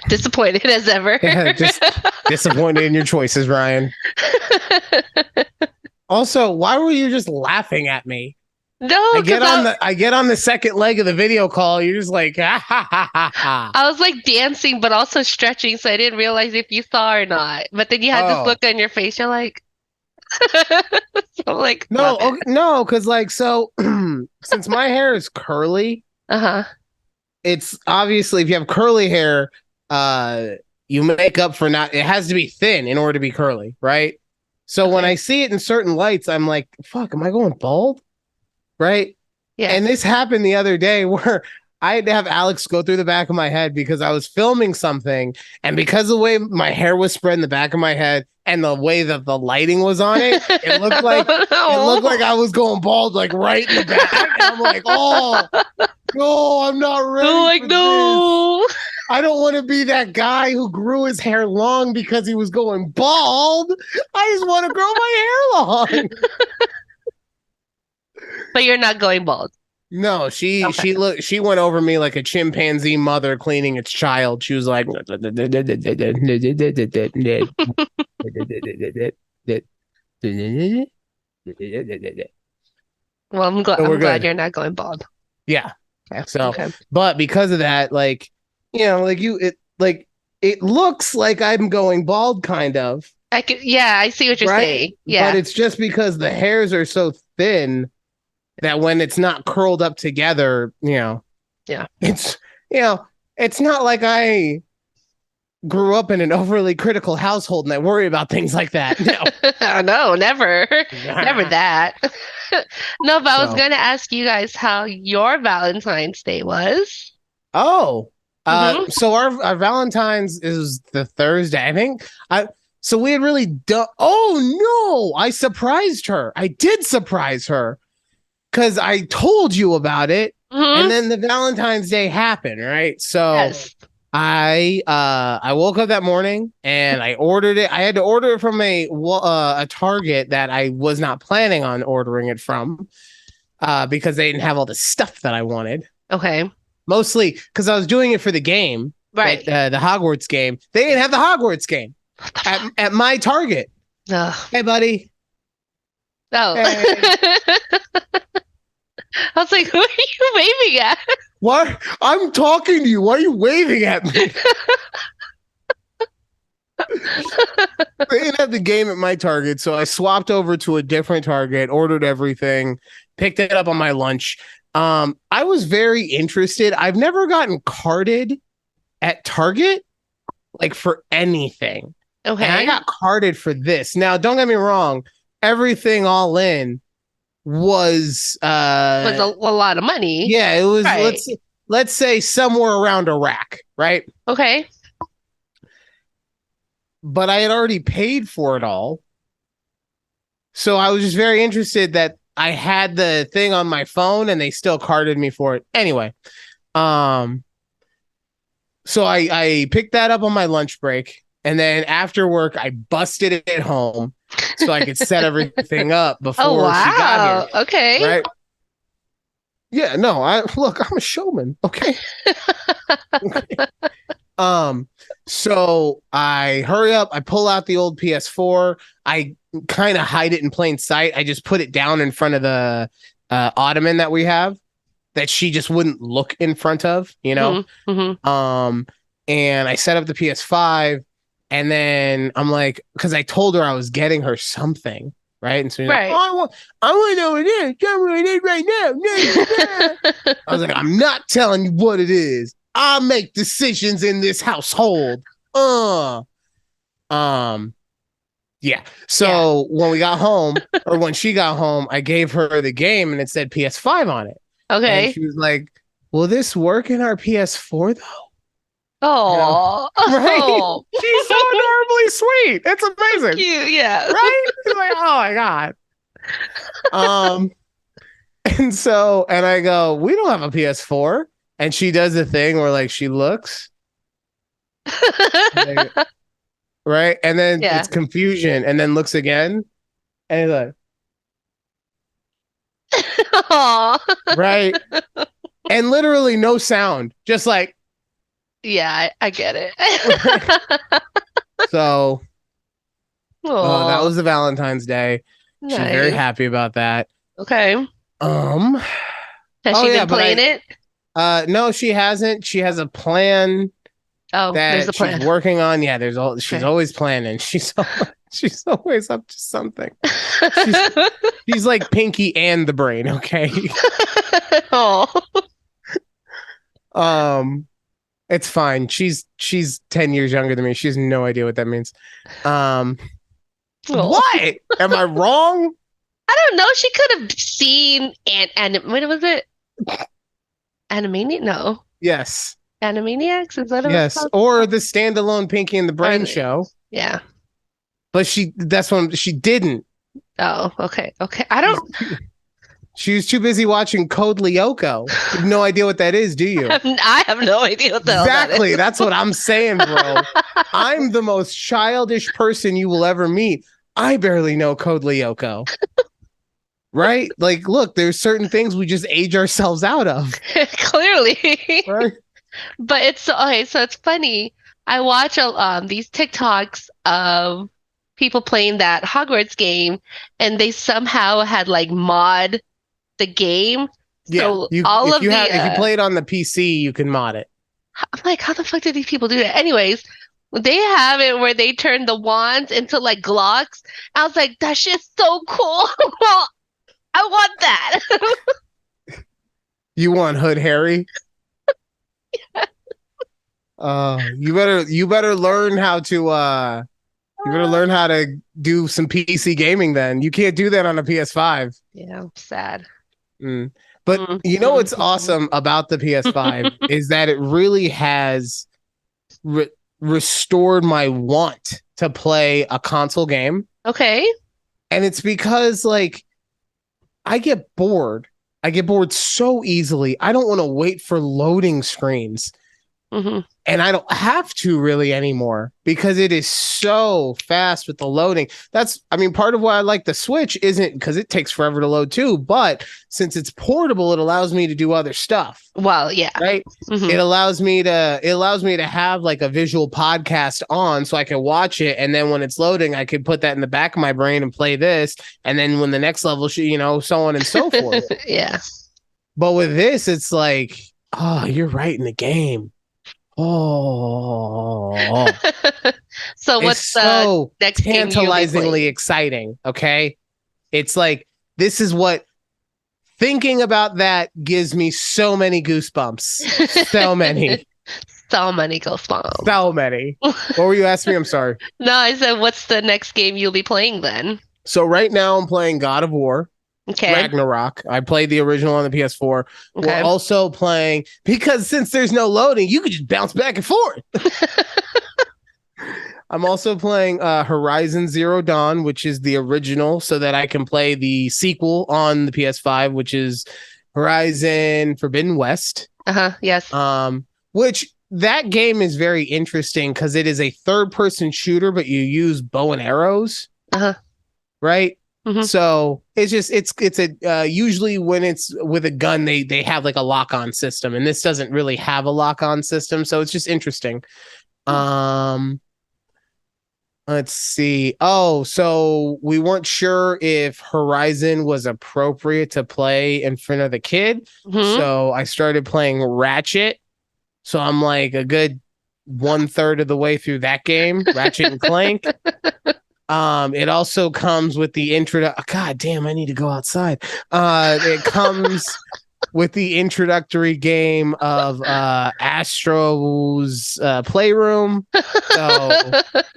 Disappointed as ever. just disappointed in your choices, Ryan. Also, why were you just laughing at me? No, I get on the second leg of the video call. You're just like, ha ha ha ha ha. I was like dancing, but also stretching, so I didn't realize if you saw or not. But then you had this look on your face. You're like, so I'm like, no, okay, no, because like so, since my hair is curly, it's obviously if you have curly hair, you make up for not. It has to be thin in order to be curly, right? So when I see it in certain lights, I'm like, fuck, am I going bald? Right? Yeah. And this happened the other day where I had to have Alex go through the back of my head because I was filming something, and because of the way my hair was spread in the back of my head and the way that the lighting was on it, it looked like I was going bald, like right in the back. And I'm like, oh no, I'm not ready. Like, no. This. I don't want to be that guy who grew his hair long because he was going bald. I just want to grow my hair long. But you're not going bald. No, she went over me like a chimpanzee mother cleaning its child. She was like, well, I'm glad you're not going bald. Yeah. Okay. So, but because of that, like, it looks like I'm going bald, kind of. I see what you're saying. Yeah. But it's just because the hairs are so thin that when it's not curled up together, yeah, it's it's not like I grew up in an overly critical household and I worry about things like that. No, no, never that. No, but I was going to ask you guys how your Valentine's Day was. Oh, so our Valentine's is the Thursday, I think. So we had really done. Oh no, I surprised her. I did surprise her. Because I told you about it, and then the Valentine's Day happened, right? So I woke up that morning and I ordered it. I had to order it from a Target that I was not planning on ordering it from, because they didn't have all the stuff that I wanted. Okay. Mostly because I was doing it for the game, right? The Hogwarts game. They didn't have the Hogwarts game at my Target. Hey, buddy. Oh. Hey. I was like, who are you waving at? What? I'm talking to you. Why are you waving at me? They didn't have the game at my Target, so I swapped over to a different Target, ordered everything, picked it up on my lunch. I was very interested. I've never gotten carded at Target like for anything. And I Okay. got carded for this. Now, don't get me wrong, everything all in was Was a lot of money. yeah, it was Right. let's say somewhere around a rack, right? Okay. But I had already paid for it all. So I was just very interested that I had the thing on my phone and they still carded me for it. Anyway, um so I picked that up on my lunch break, and then after work I busted it at home so I could set everything up Oh, before she got here, wow. Okay. right? Yeah, no, I look, I'm a showman, okay? Um, so I hurry up, I pull out the old PS4, I kind of hide it in plain sight. I just put it down in front of the ottoman that we have that she just wouldn't look in front of, you know? Mm-hmm. Mm-hmm. And I set up the PS5, and then I'm like, because I told her I was getting her something, right? And so she's like, Right. oh, I want to know what it is. Tell me what it is right now. I was like, I'm not telling you what it is. I make decisions in this household. Uh, um, yeah. Yeah. So when we got home, or when she got home, I gave her the game, and it said PS5 on it, and Okay. she was like, "Will this work in our PS4 though?" You know, Oh. right? Oh. She's so adorably sweet. It's amazing, Cute. Yeah. right? She's like, oh my god. Um, and I go, we don't have a PS4, and she does the thing where like she looks, like, right, and then Yeah. it's confusion, and then looks again, and he's like, Aw. right, and literally no sound, just like, Yeah, I get it. right. So, that Oh, was the Valentine's Day. She was very nice. happy about that. Okay. Um, Has oh she yeah, been but playing it? no, she hasn't. She has a plan Oh, there's a that she's plan. working on. Yeah, she's Okay. always planning. She's always up to something. She's she's like Pinky and the brain, okay? Oh. Um it's fine. She's 10 years younger than me. She has no idea what that means. Um Oh. what? Am I wrong? I don't know. She could have seen and what was it? Animaniac? No. Yes. Animaniacs? Is that what it's Yes. called? Or the standalone Pinky and the Or Brain show. yeah. But that's when she didn't. Oh, okay. Okay. I don't She was too busy watching Code Lyoko. You have no idea what that is, do you? I have no idea what the hell that is. Exactly. That's what I'm saying, bro. I'm the most childish person you will ever meet. I barely know Code Lyoko. Right? Like, look, there's certain things we just age ourselves out of. Clearly. Right? But it's okay, so it's funny. I watch these TikToks of people playing that Hogwarts game, and they somehow had like mod the game. Yeah. So You all if of you the have if you play it on the PC, you can mod it. I'm like, how the fuck did these people do that? Anyways, they have it where they turn the wands into like Glocks. I was like, that shit's so cool. I want that. You want Hood Harry? You better learn how to do some PC gaming then. You can't do that on a PS5. Yeah, I'm sad. Mm. But Mm, you know what's awesome about the PS5 is that it really has restored my want to play a console game. Okay. And it's because like I get bored. I get bored so easily. I don't want to wait for loading screens. Hmm. And I don't have to really anymore because it is so fast with the loading. I mean, part of why I like the Switch isn't because it takes forever to load too, but since it's portable, it allows me to do other stuff, Well, yeah. right? Hmm. It allows me to have like a visual podcast on so I can watch it. And then when it's loading, I can put that in the back of my brain and play this. And then when the next level, so on and so forth. Yeah. But with this, it's like, oh, you're right in the game. Oh, So it's what's the so next game you'll be tantalizingly playing? exciting. Okay. It's like, this is what thinking about that gives me so many goosebumps. So many. So many Ghost Bombs. So many. What were you asking me? I'm sorry. No, I said, what's the next game you'll be playing then? So right now I'm playing God of War. Okay. Ragnarok. I played the original on the PS4. We're Okay. also playing because since there's no loading, you can just bounce back and forth. I'm also playing Horizon Zero Dawn, which is the original, so that I can play the sequel on the PS5, which is Horizon Forbidden West. Yes. Which that game is very interesting because it is a third-person shooter, but you use bow and arrows, right? Hmm. So it's a usually when it's with a gun they have like a lock-on system, and this doesn't really have a lock-on system, so it's just interesting. Let's see. Oh, so we weren't sure if Horizon was appropriate to play in front of the kid. Hmm. So I started playing Ratchet. So I'm like a good 1/3 of the way through that game, Ratchet and Clank. It also comes with the intro. God damn, I need to go outside. It comes with the introductory game of Astro's Playroom. So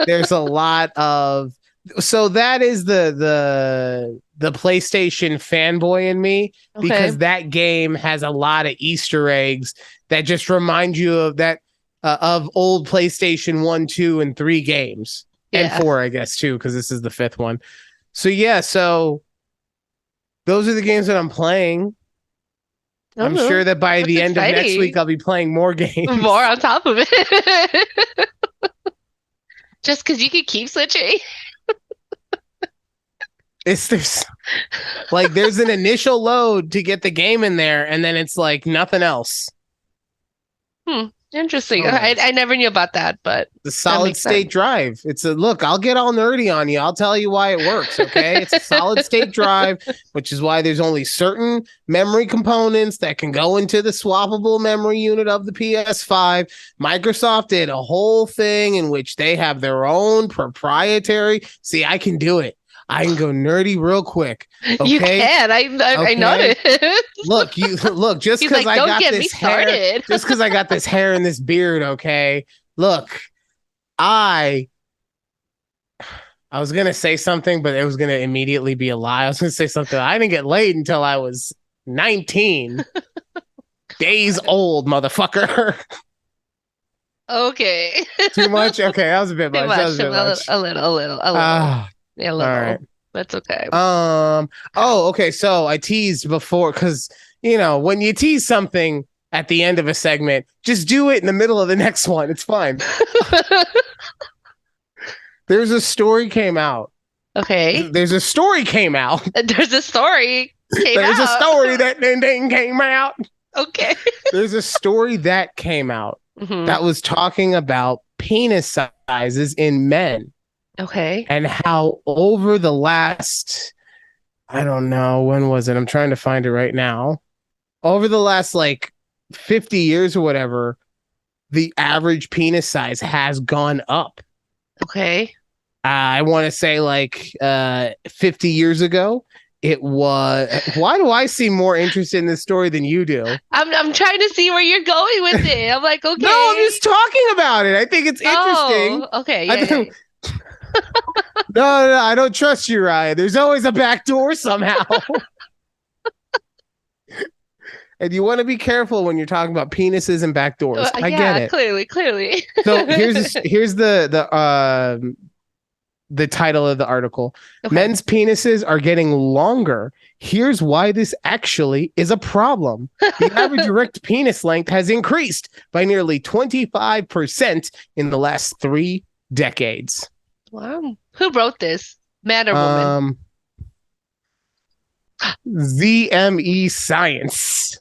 there's a lot of that is the PlayStation fanboy in me because Okay. that game has a lot of Easter eggs that just remind you of that of old PlayStation 1, 2, and 3 games. And Yeah. 4, I guess, too, because this is the 5th one. So yeah, so those are the games that I'm playing. I'm Oh, sure that by that's the end of next week, exciting. I'll be playing more games. More on top of it. Just because you could keep switching. It's there's an initial load to get the game in there, and then it's like nothing else. Interesting. So nice. I never knew about that, but The that solid makes state sense. drive. It's a look, I'll get all nerdy on you. I'll tell you why it works. Okay. It's a solid state drive, which is why there's only certain memory components that can go into the swappable memory unit of the PS5. Microsoft did a whole thing in which they have their own proprietary. See, I can do it. I can go nerdy real quick. Okay. You can. I Okay. noticed. Look, just He's because like, I don't got get me this hair, started. just because I got this hair and this beard, okay. Look, I I was gonna say something, but it was gonna immediately be a lie. I was gonna say something. I didn't get laid until I was 19 days old, motherfucker. Okay. Too much? Okay, that was a bit Too much. That much. was a bit much. A little. Ah, A all right. little. That's okay. Oh, okay. So I teased before because when you tease something at the end of a segment, just do it in the middle of the next one. It's fine. There's a story came out. Okay. There's a story came out. There's a story came There's a out. story that ding came out. Okay. There's a story that came out that was talking about penis sizes in men Okay. and how over the last, I don't know, when was it? I'm trying to find it right now. Over the last like 50 years or whatever, the average penis size has gone up. Okay. I want to say like 50 years ago, it was. Why do I seem more interested in this story than you do? I'm trying to see where you're going with it. I'm like, okay. No, I'm just talking about it. I think it's interesting. Oh, okay. Yeah. No, I don't trust you, Ryan. There's always a back door somehow. And you want to be careful when you're talking about penises and back doors. I get it. Clearly. So here's the the title of the article. Okay. Men's penises are getting longer. Here's why this actually is a problem. The average erect penis length has increased by nearly 25% in the last 3 decades. Wow. Who wrote this? Man or woman? Um, ZME Science.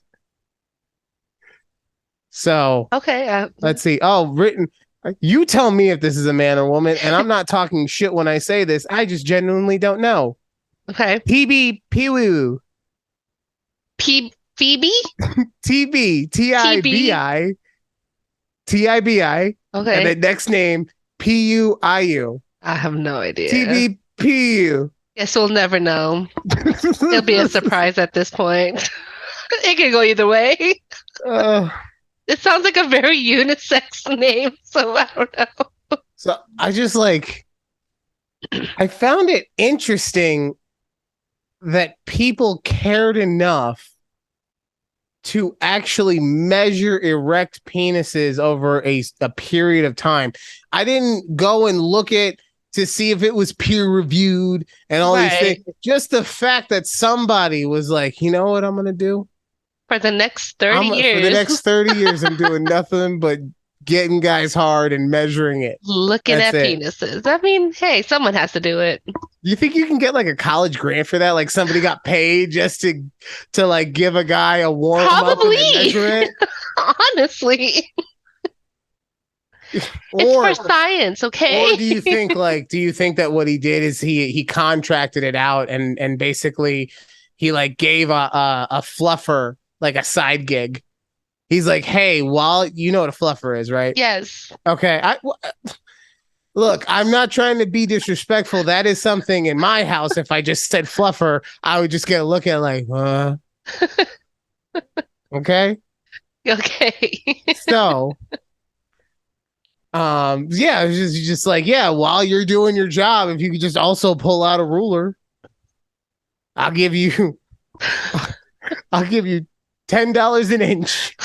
So Okay. let's see. Oh, written. You tell me if this is a man or woman, and I'm not talking shit when I say this. I just genuinely don't know. Okay. PB Piwu. Phoebe? TB TB? TIBI, and Okay. the next name PUIU. I have no idea. TBPU. Guess we'll never know. It'll be a surprise at this point. It can go either way. uh, It sounds like a very unisex name, so I don't know. so I just I found it interesting that people cared enough to actually measure erect penises over a period of time. I didn't go and look at to see if it was peer reviewed and all these Right. things. Just the fact that somebody was like, you know what I'm gonna do? For the next 30 For the years, next 30 years, I'm doing nothing but getting guys hard and measuring it. looking That's at it. penises. I mean, hey, someone has to do it. You think you can get like a college grant for that? Like somebody got paid just to like give a guy a warm up and then Probably. measure it? Honestly, it's Or for science, okay? or do you think that what he did is he contracted it out and basically he like gave a fluffer like a side gig. He's like, hey, while you know what a fluffer is, right? Yes. Okay. Look, I'm not trying to be disrespectful. That is something in my house. If I just said fluffer, I would just get a look at like, okay. Okay. So, yeah, it's just like, yeah, while you're doing your job, if you could just also pull out a ruler, I'll give you, I'll give you $10 an inch.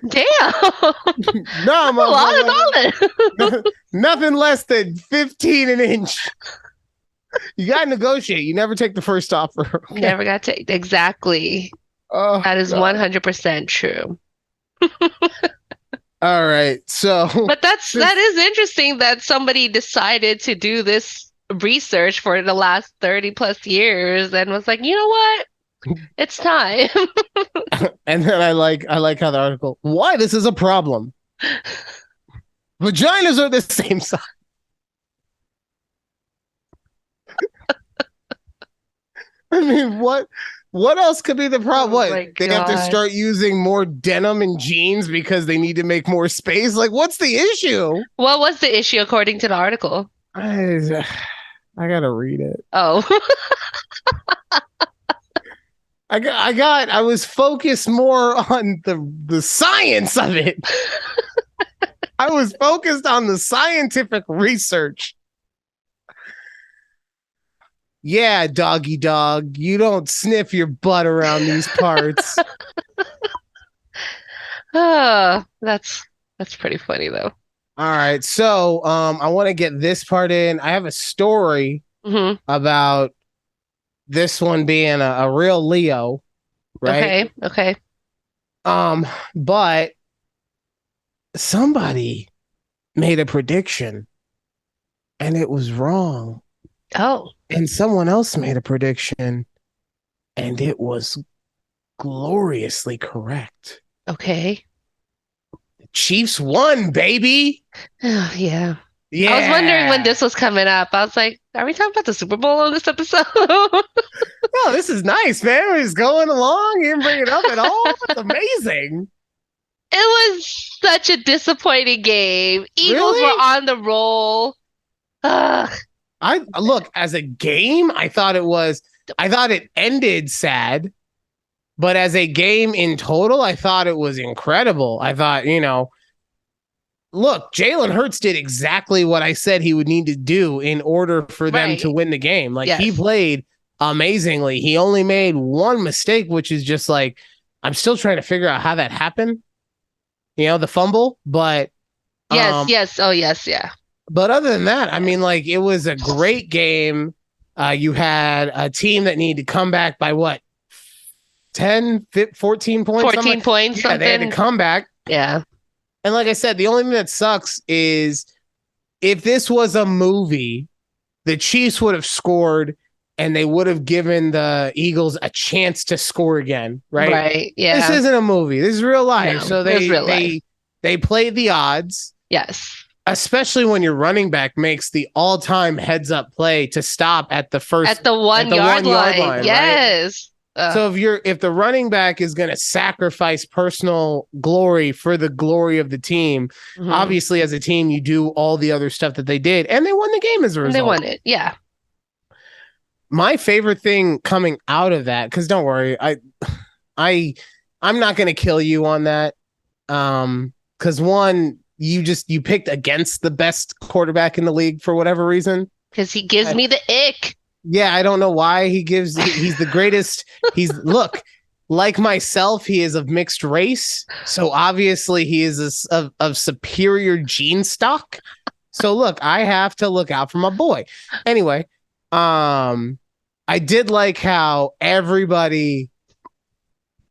Damn. No, A lot of motherfucker. knowledge. Nothing less than 15 an inch. You gotta negotiate. You never take the first offer. Okay? Never got to exactly. Oh, That is God. 100% true. All right. So, But that is interesting that somebody decided to do this research for the last 30 plus years and was like, you know what? It's time. and then I like how the article. Why this is a problem? Vaginas are the same size. I mean, what else could be the problem? Oh What my they have to God. start using more denim and jeans because they need to make more space? Like, what's the issue? What was the issue according to the article? I gotta read it. Oh, I was focused more on the science of it. I was focused on the scientific research. Yeah, doggy dog, you don't sniff your butt around these parts. that's pretty funny though. All right, so I want to get this part in. I have a story Hmm. about this one being a real Leo, right? Okay, okay. But somebody made a prediction and it was wrong. Oh, And someone else made a prediction and it was gloriously correct. okay. The Chiefs won, baby. Oh, yeah. Yeah. I was wondering when this was coming up. I was like, are we talking about the Super Bowl on this episode? Oh, this is nice, man. We're just going along. You didn't bring it up at all. It's amazing. It was such a disappointing game. Eagles Really? were on the roll. Ugh. I look as a game, I thought it ended sad, but as a game in total, I thought it was incredible. I thought, look, Jalen Hurts did exactly what I said he would need to do in order for them Right. to win the game. Like he Yes. played amazingly. He only made one mistake, which is just like I'm still trying to figure out how that happened. The fumble, but Yes, Um, yes. Oh, yes, yeah. but other than that, I mean, like it was a great game. You had a team that needed to come back by what 10, 14 points, something 14 like. points, Yeah, they had to something. come back. Yeah. And like I said, the only thing that sucks is if this was a movie, the Chiefs would have scored and they would have given the Eagles a chance to score again, right? Right. This Yeah. isn't a movie. This is real life. No, So it was they real life. they they played the odds, Yes. especially when your running back makes the all-time heads-up play to stop at the At first the at one the yard 1 yard line. line, right? Yes. So if the running back is going to sacrifice personal glory for the glory of the team, Mhm. obviously as a team you do all the other stuff that they did, and they won the game as a And they result. won it. Yeah. My favorite thing coming out of that, because don't worry, I I'm not going to kill you on that. Because one, you picked against the best quarterback in the league for whatever reason. Because he gives I, me the ick. yeah, I don't know why he's the greatest. He's look like myself. He is of mixed race, so obviously he is of superior gene stock. So look, I have to look out for my boy. Anyway, I did like how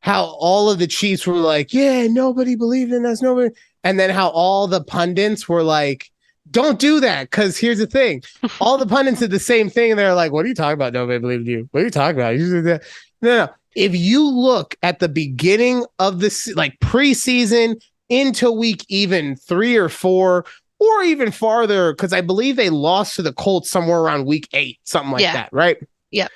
all of the Chiefs were like, yeah, nobody believed in us, nobody, and then how all the pundits were like, don't do that, because here's the thing, all the pundits did the same thing, and they're like, what are you talking about? Nobody believed you. What are you talking about? You did that. No. If you look at the beginning of this, like preseason into week even 3 or 4, or even farther, because I believe they lost to the Colts somewhere around week 8, something like that, right? Yeah.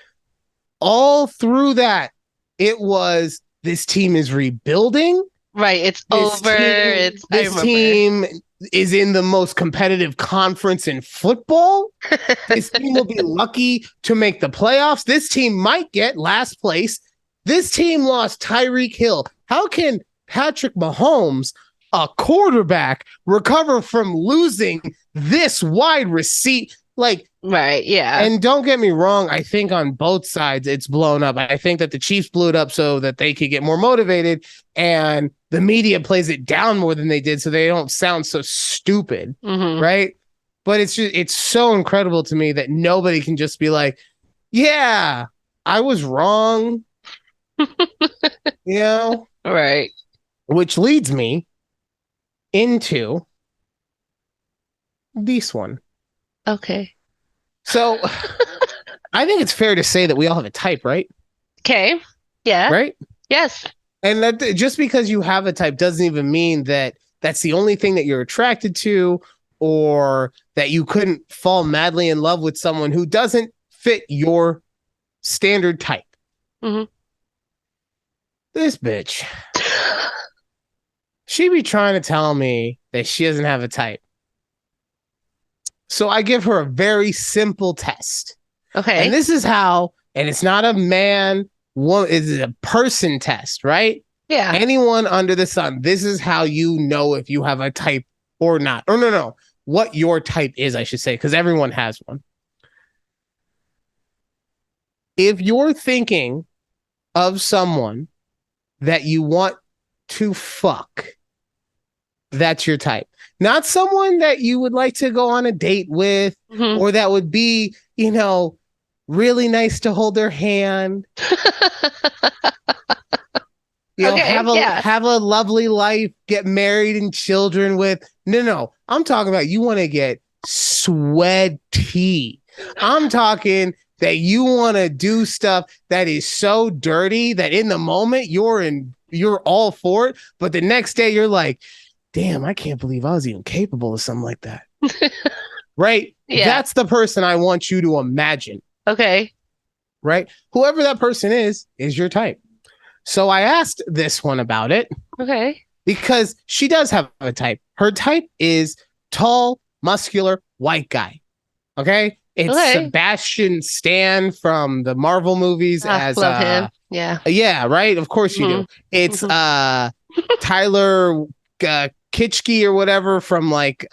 All through that, it was this team is rebuilding. Right. It's over. I This remember. team is in the most competitive conference in football. This team will be lucky to make the playoffs. This team might get last place. This team lost Tyreek Hill. How can Patrick Mahomes, a quarterback, recover from losing this wide receipt? Like, Right. Yeah. and don't get me wrong, I think on both sides it's blown up. I think that the Chiefs blew it up so that they could get more motivated, and the media plays it down more than they did so they don't sound so stupid, right? But it's so incredible to me that nobody can just be like, yeah, I was wrong, you know? Right. Which leads me into this one. Okay. So I think it's fair to say that we all have a type, right? Okay. Yeah. Right? Yes. And that just because you have a type doesn't even mean that that's the only thing that you're attracted to, or that you couldn't fall madly in love with someone who doesn't fit your standard type. This bitch, she be trying to tell me that she doesn't have a type. So I give her a very simple test. Okay. And this is how, and it's not a man, woman, it's a person test, right? Yeah. Anyone under the sun, this is how you know if you have a type or not. Or no, what your type is, I should say, because everyone has one. If you're thinking of someone that you want to fuck, that's your type. Not someone that you would like to go on a date with, or that would be, really nice to hold their hand. Have a lovely life, get married and children with. No. I'm talking about you want to get sweaty. I'm talking that you want to do stuff that is so dirty that in the moment you're all for it, but the next day you're like, damn, I can't believe I was even capable of something like that. Right? Yeah. That's the person I want you to imagine. Okay. Right? Whoever that person is your type. So I asked this one about it. Okay. Because she does have a type. Her type is tall, muscular, white guy. Okay? It's Sebastian Stan from the Marvel movies as love him. Yeah. Yeah, right? Of course you do. It's Tyler Kitschke or whatever from like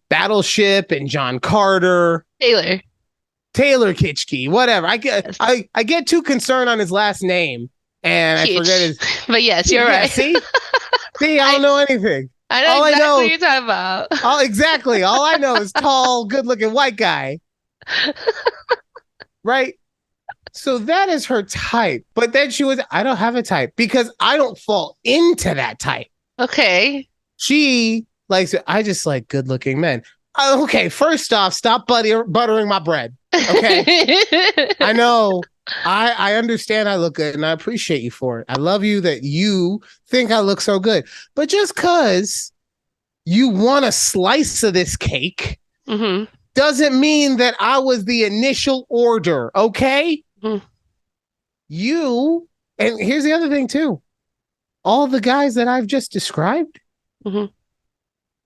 Battleship and John Carter. Taylor Kitschke, whatever. I get too concerned on his last name and I forget his. But yes, you're right. See, I don't know anything. I know All I exactly know, what you're talking about. exactly. All I know is tall, good-looking white guy, right? So that is her type. But then she was, I don't have a type because I don't fall into that type. Okay. She likes, I just like good-looking men. Okay, first off, stop buttering my bread. Okay. I know. I understand I look good and I appreciate you for it. I love you that you think I look so good. But just because you want a slice of this cake hmm doesn't mean that I was the initial order, okay? Mhm. You, and here's the other thing too. All the guys that I've just described hmm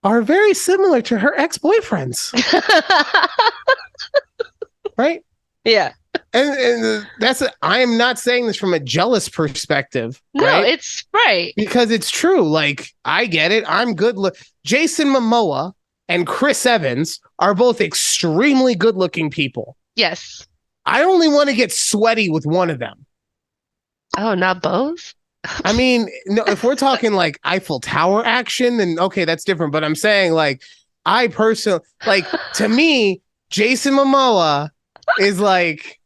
are very similar to her ex-boyfriends, right? Yeah. And I am not saying this from a jealous perspective, No, right? it's right. Because it's true. Like, I get it. I'm good. Jason Momoa and Chris Evans are both extremely good looking people. Yes. I only want to get sweaty with one of them. Oh, not both? I mean, no, if we're talking like Eiffel Tower action, then okay, that's different. But I'm saying, like, I personally, like, to me, Jason Momoa is like,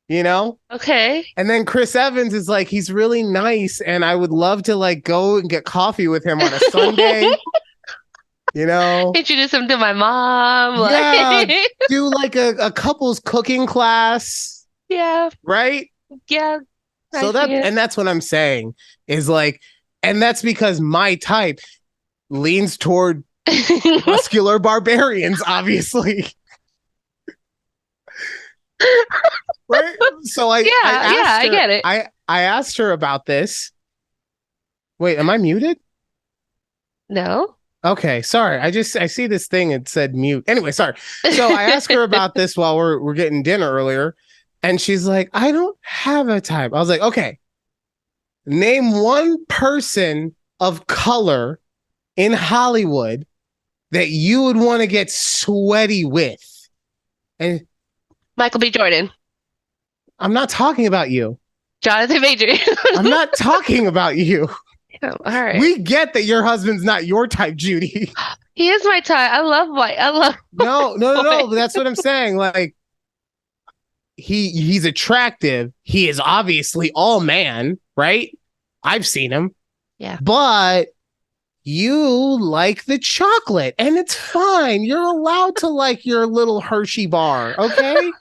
you know, Okay. and then Chris Evans is like, he's really nice, and I would love to like go and get coffee with him on a Sunday. You know, Introduce him to my mom. yeah, Like, do like a couple's cooking class, yeah, right? yeah, I So see it. that's what I'm saying is like, and that's because my type leans toward muscular barbarians, obviously. Right? So I Yeah, asked I her, get it. I asked her about this. Wait, am I muted? No? Okay, sorry. I see this thing. It said mute. Anyway, sorry. So I asked her about this while we're getting dinner earlier, and she's like, "I don't have a type." I was like, "Okay, name one person of color in Hollywood that you would want to get sweaty with." And Michael B. Jordan. I'm not talking about you. Jonathan Major. I'm not talking about you. All right. We get that your husband's not your type, Judy. He is my type. I love white. I love No. white. But that's what I'm saying. Like, he's attractive. He is obviously all man, right? I've seen him. Yeah. But you like the chocolate, and it's fine. You're allowed to like your little Hershey bar, okay?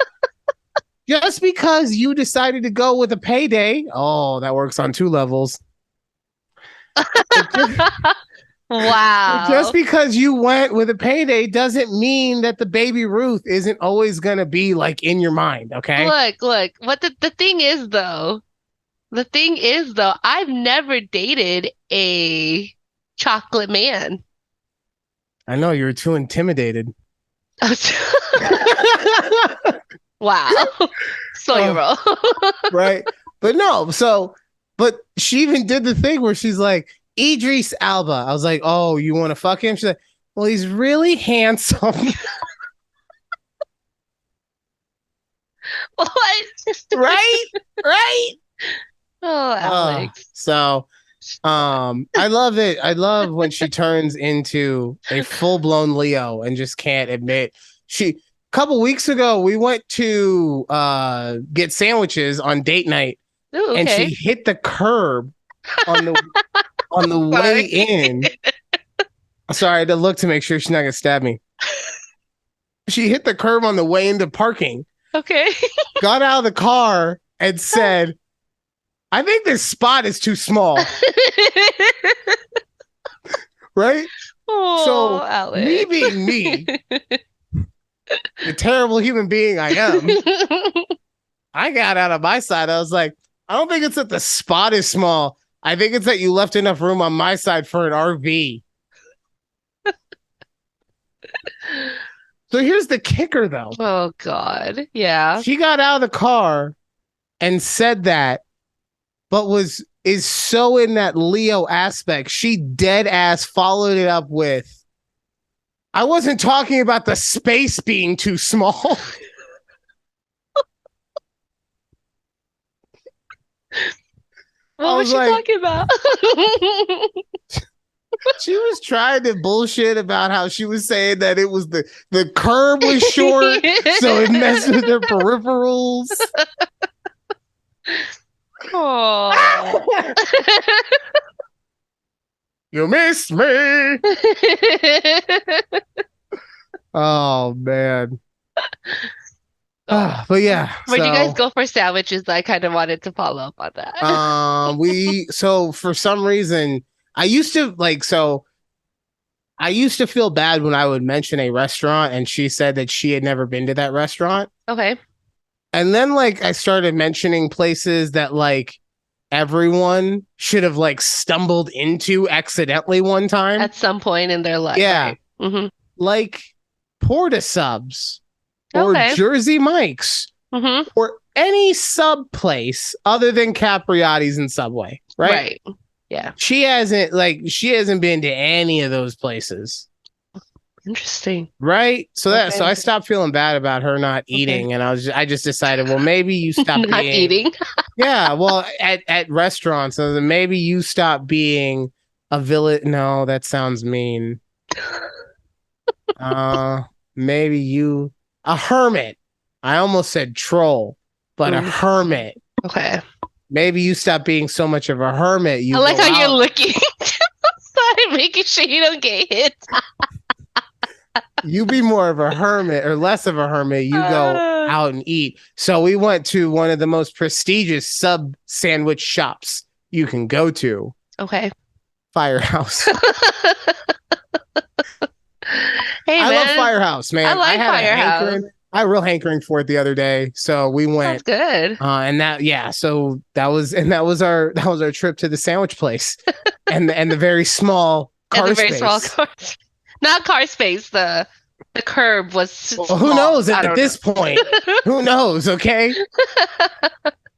Just because you decided to go with a payday, oh, that works on two levels. Wow. Just because you went with a payday doesn't mean that the baby Ruth isn't always going to be like in your mind, okay? Look. What the thing is though, I've never dated a chocolate man. I know you were too intimidated. Wow. So you roll. Right. But no, but she even did the thing where she's like, Idris Alba. I was like, oh, you want to fuck him? She's like, well, he's really handsome. What? Right? Right? Oh, Alex. So I love it. I love when she turns into a full-blown Leo and just can't admit a couple weeks ago we went to get sandwiches on date night. Ooh, And okay. she hit the curb on the way in. Sorry, I had to look to make sure she's not gonna stab me. She hit the curb on the way into parking, Okay. got out of the car, and said, I think this spot is too small. Right? Oh, So Alex. me being me, the terrible human being I am, I got out of my side. I was like, I don't think it's that the spot is small. I think it's that you left enough room on my side for an RV. So here's the kicker, though. Oh, God. Yeah. She got out of the car and said that, but is so in that Leo aspect. She dead ass followed it up with, I wasn't talking about the space being too small. What was she like, talking about? She was trying to bullshit about how she was saying that it was the curb was short, so it messed with her peripherals. Oh. You missed me. Oh man. But yeah, Where'd you guys so go for sandwiches? I kind of wanted to follow up on that. we so for some reason I used to I used to feel bad when I would mention a restaurant and she said that she had never been to that restaurant. Okay. And then like I started mentioning places that like everyone should have like stumbled into accidentally one time. At some point in their life. Yeah. Right. Mm-hmm. Like Porta Subs or Okay. Jersey Mike's Mm-hmm. or any sub place other than Capriati's and Subway, right? Right. Yeah. She hasn't been to any of those places. Interesting. Right. So Okay. I stopped feeling bad about her not eating. And I just decided, well, maybe you stop Not being eating. Yeah, well, at restaurants, so then maybe you stop being a villain. No, that sounds mean. Maybe you a hermit. I almost said troll, but a Mm. hermit. Okay. Maybe you stop being so much of a hermit. You I like go how you're out. looking. Sorry, making sure you don't get hit. You be more of a hermit or less of a hermit. You go out and eat. So we went to one of the most prestigious sub sandwich shops you can go to, Okay. Firehouse. Hey, I love man. Firehouse, man. I like had Firehouse. I had a real hankering for it the other day. So we Sounds went good. and so that was our trip to the sandwich place and the very small And car the very space. small car. Not car space. The curb was Well, small. who knows I at don't this point? Who knows, okay?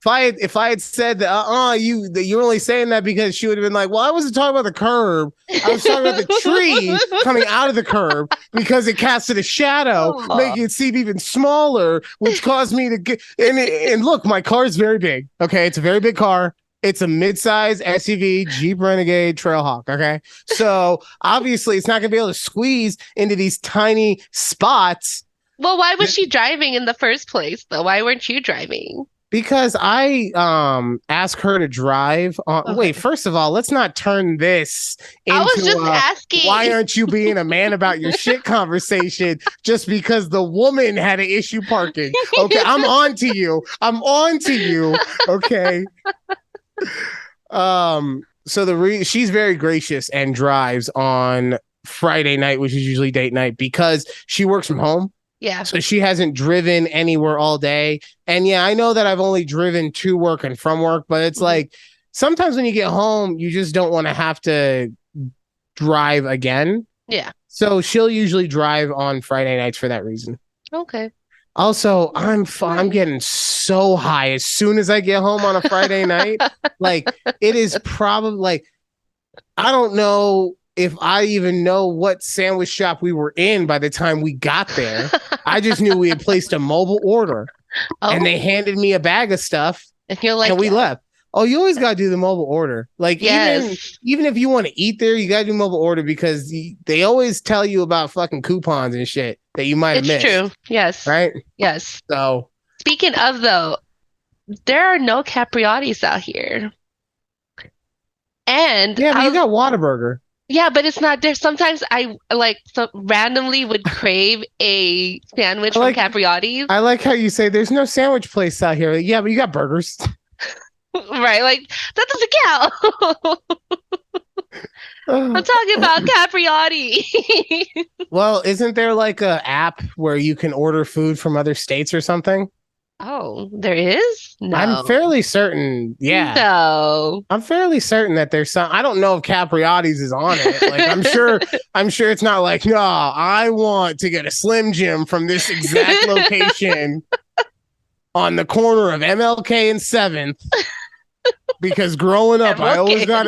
If I had said that you're only saying that because she would have been like, well, I wasn't talking about the curb. I was talking about the tree coming out of the curb because it casted a shadow, Aw. making it seem even smaller, which caused me to get and look, my car is very big. Okay, it's a very big car. It's a mid-size SUV, Jeep Renegade Trailhawk. Okay, so obviously it's not gonna be able to squeeze into these tiny spots. Well, why was she driving in the first place, though? Why weren't you driving? Because I asked her to drive. Okay. Wait, first of all, let's not turn this into I was just asking. why aren't you being a man about your shit conversation just because the woman had an issue parking. Okay, I'm on to you. I'm on to you. Okay. So she's very gracious and drives on Friday night, which is usually date night, because she works from home. Yeah. So she hasn't driven anywhere all day. And yeah, I know that I've only driven to work and from work, but it's like sometimes when you get home, you just don't want to have to drive again. Yeah. So she'll usually drive on Friday nights for that reason. Okay. Also, I'm getting so high as soon as I get home on a Friday night. Like it is probably like I don't know if I even know what sandwich shop we were in by the time we got there. I just knew we had placed a mobile order and they handed me a bag of stuff And you're like, and we yeah. left. Oh, you always got to do the mobile order. Like Yes. even if you want to eat there, you got to do mobile order because they always tell you about fucking coupons and shit that you might have It's missed. true. Yes. Right? Yes. So Speaking of, though, there are no Capriati's out here. And yeah, but you got Whataburger. yeah, but it's not there. Sometimes I like randomly would crave a sandwich from Capriati's. I like how you say there's no sandwich place out here. Yeah, but you got burgers. Right? Like that doesn't count. I'm talking about Capriati. Well, isn't there like a app where you can order food from other states or something? Oh, there is? No. I'm fairly certain. Yeah. No. I'm fairly certain that there's some. I don't know if Capriati's is on it. Like I'm sure it's not like, no, I want to get a Slim Jim from this exact location on the corner of MLK and 7th. Because growing up, I always got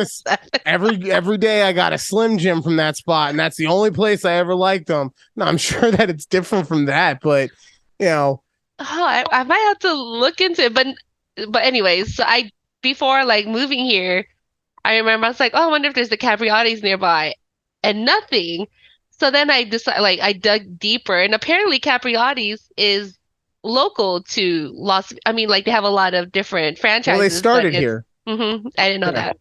every day I got a Slim Jim from that spot, and that's the only place I ever liked them. No, I'm sure that it's different from that, but you know. Oh, I might have to look into it, but anyways, so before like moving here, I remember I was like, oh, I wonder if there's the Capriati's nearby. and nothing. So then I decided, like, I dug deeper, and apparently Capriotti's is local to I mean, like, they have a lot of different Well, they franchises, but started it's, here. I didn't know Yeah. that.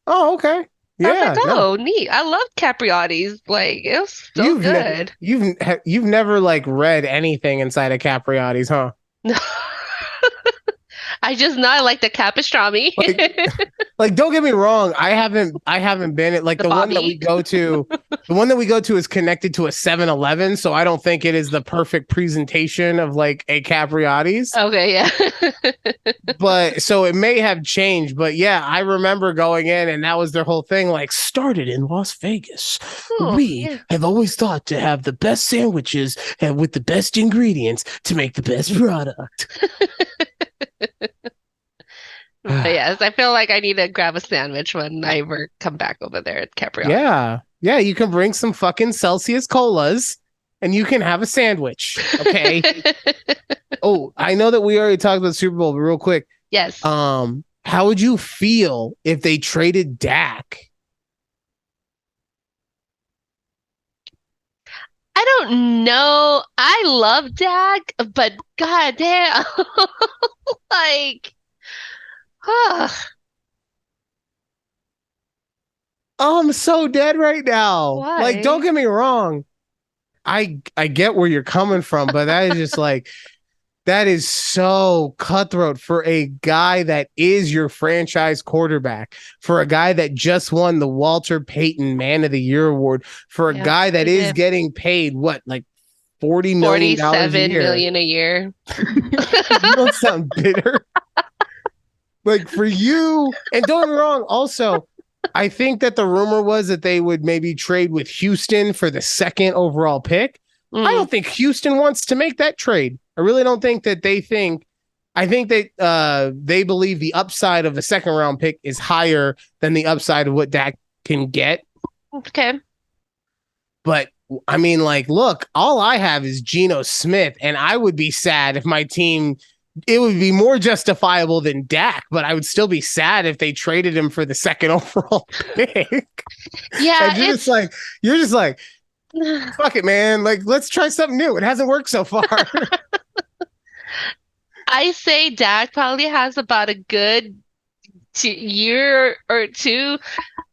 Oh, okay. So I was like, Yeah, no. oh, neat. I love Capriotti's. Like, it was so You've ne good. you've never like read anything inside of Capriotti's, huh? I just know I like the capastrami. Like like don't get me wrong, I haven't been at like The the one that we Bobby. go to. The one that we go to is connected to a 7-Eleven, so I don't think it is the perfect presentation of like a Capriotti's. Okay, yeah. But so it may have changed, but yeah, I remember going in and that was their whole thing, like started in Las Vegas. Oh, We yeah. have always thought to have the best sandwiches and with the best ingredients to make the best product. But yes, I feel like I need to grab a sandwich when I ever come back over there at Capriotti. Yeah. Yeah, you can bring some fucking Celsius colas and you can have a sandwich. Okay. Oh, I know that we already talked about the Super Bowl, but real quick, Yes. how would you feel if they traded Dak? I don't know. I love Dak, but goddamn, like, huh, Oh, I'm so dead right now. Like, don't why? get me wrong. I get where you're coming from, but that is just like that is so cutthroat for a guy that is your franchise quarterback, for a guy that just won the Walter Payton Man of the Year award, for a Yeah, guy that he is did. getting paid what, like $40 million a 47 year. million a year. You don't sound bitter. Like for you, and don't get me wrong, also, I think that the rumor was that they would maybe trade with Houston for the second overall pick. I Mm, don't think Houston wants to make that trade. I really don't think that they think. I think that they believe the upside of a second round pick is higher than the upside of what Dak can get. okay. But I mean, like, look, all I have is Geno Smith, and I would be sad if my team. It would be more justifiable than Dak, but I would still be sad if they traded him for the second overall pick. Yeah, And you're just like, fuck it, man. Like, let's try something new. It hasn't worked so far. I say Dak probably has about a good year or two.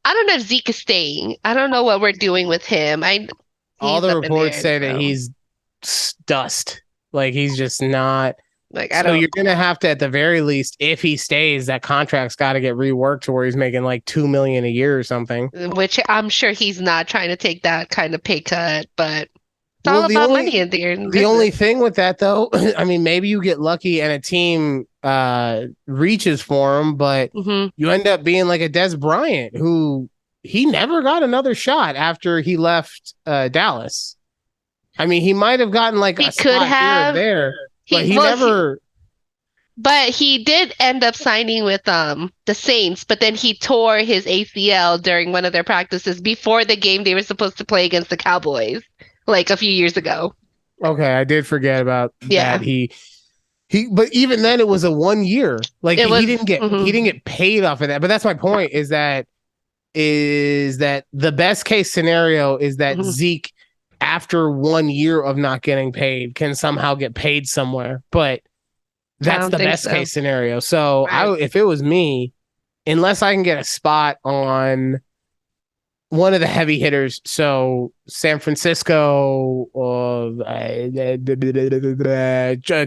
I don't know if Zeke is staying. I don't know what we're doing with him. All He's the up in reports there, say that so he's dust. Like, he's just not. like I So don't. you're gonna have to, at the very least, if he stays, that contract's got to get reworked to where he's making like $2 million a year or something. Which I'm sure he's not trying to take that kind of pay cut, but it's all Well, the about money only in there in the only business. thing with that though, I mean, maybe you get lucky and a team reaches for him, but Hmm. you end up being like a Des Bryant, who he never got another shot after he left Dallas. I mean, he might have gotten like He a could spot here or have there, but he he well he, never. but he did end up signing with the Saints, but then he tore his ACL during one of their practices before the game they were supposed to play against the Cowboys, like a few years ago. Okay, I did forget about Yeah. that. But even then, it was a 1 year. Like It he was didn't get he mhm, didn't get paid off of that. But that's my point. Is that the best case scenario is that mhm. Zeke, after 1 year of not getting paid, can somehow get paid somewhere. But I that's don't the think best so. case scenario. So Right. if it was me, unless I can get a spot on one of the heavy hitters, so San Francisco or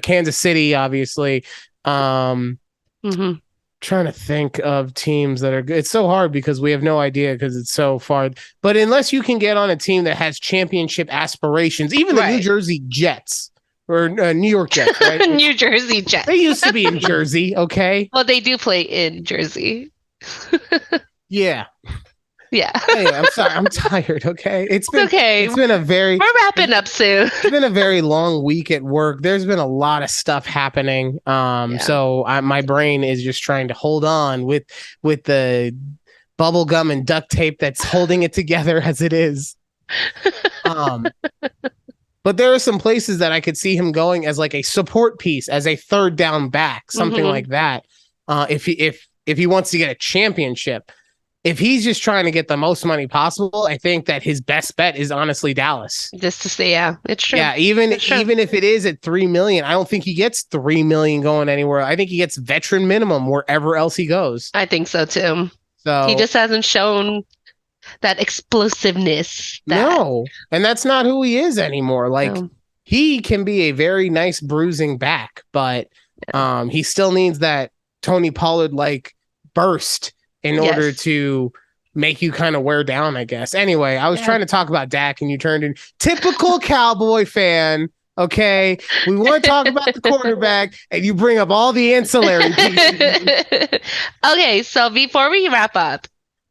Kansas City, obviously. Hmm. Trying to think of teams that are good. It's so hard because we have no idea because it's so far. But unless you can get on a team that has championship aspirations, even the New Right. Jersey Jets or New York Jets, right? New Jersey Jets. They used to be in Jersey, okay? Well, they do play in Jersey. Yeah. Yeah. Hey, I'm sorry. I'm tired, okay? It's okay. It's been a very We're wrapping up soon. it's been a very long week at work. There's been a lot of stuff happening. Yeah. So my brain is just trying to hold on with the bubble gum and duct tape that's holding it together as it is. But there are some places that I could see him going as like a support piece, as a third down back, something Mhm. like that. If he wants to get a championship. if he's just trying to get the most money possible, I think that his best bet is honestly Dallas. Just to say, yeah, it's true. Yeah, even if it is at 3 million, I don't think he gets 3 million going anywhere. I think he gets veteran minimum wherever else he goes. I think so too. So He just hasn't shown that explosiveness. no, and that's not who he is anymore. Like he can be a very nice bruising back, but he still needs that Tony Pollard like burst in order to make you kind of wear down, I guess. Anyway, I was trying to talk about Dak and you turned in typical Cowboy fan. Okay, we want to talk about the quarterback and you bring up all the ancillary pieces. Okay, so before we wrap up,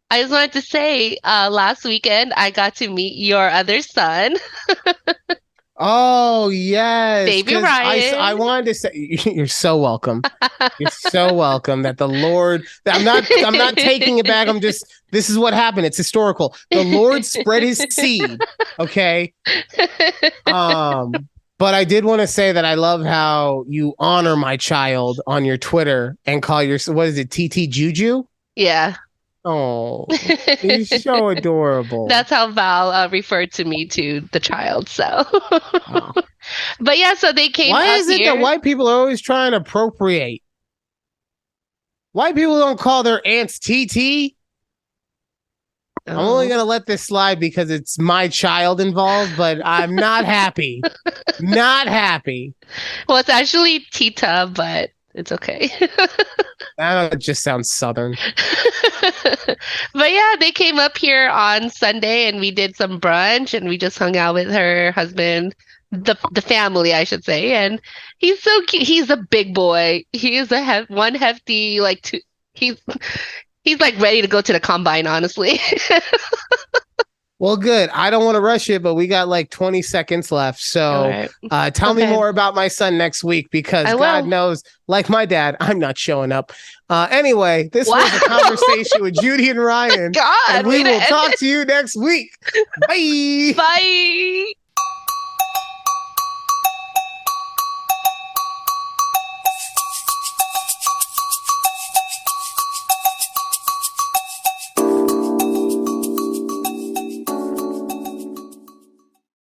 I just wanted to say last weekend I got to meet your other son. Oh yes, Baby Ryan. I wanted to say you're so welcome. You're so welcome. That the Lord. I'm not taking it back. This is what happened. It's historical. The Lord spread His seed. Okay. But I did want to say that I love how you honor my child on your Twitter and call your what is it TT Juju? Yeah. Oh, he's so adorable. That's how Val referred to me to the child. So, but yeah, so they came. Why is it here. that white people are always trying to appropriate? White people don't call their aunts TT. I'm only gonna let this slide because it's my child involved, but I'm not happy. Not happy. Well, it's actually Tita, but it's okay. That just sounds southern. But yeah, they came up here on Sunday and we did some brunch and we just hung out with her husband, the family, I should say. And he's so cute. He's a big boy. He is one hefty, like he's like ready to go to the combine, honestly. Well, good. I don't want to rush it, but we got like 20 seconds left. So tell me more about my son next week because God knows, like my dad, I'm not showing up. Anyway, this was a conversation with Judy and Ryan. God, and we will talk to you next week. Bye. Bye.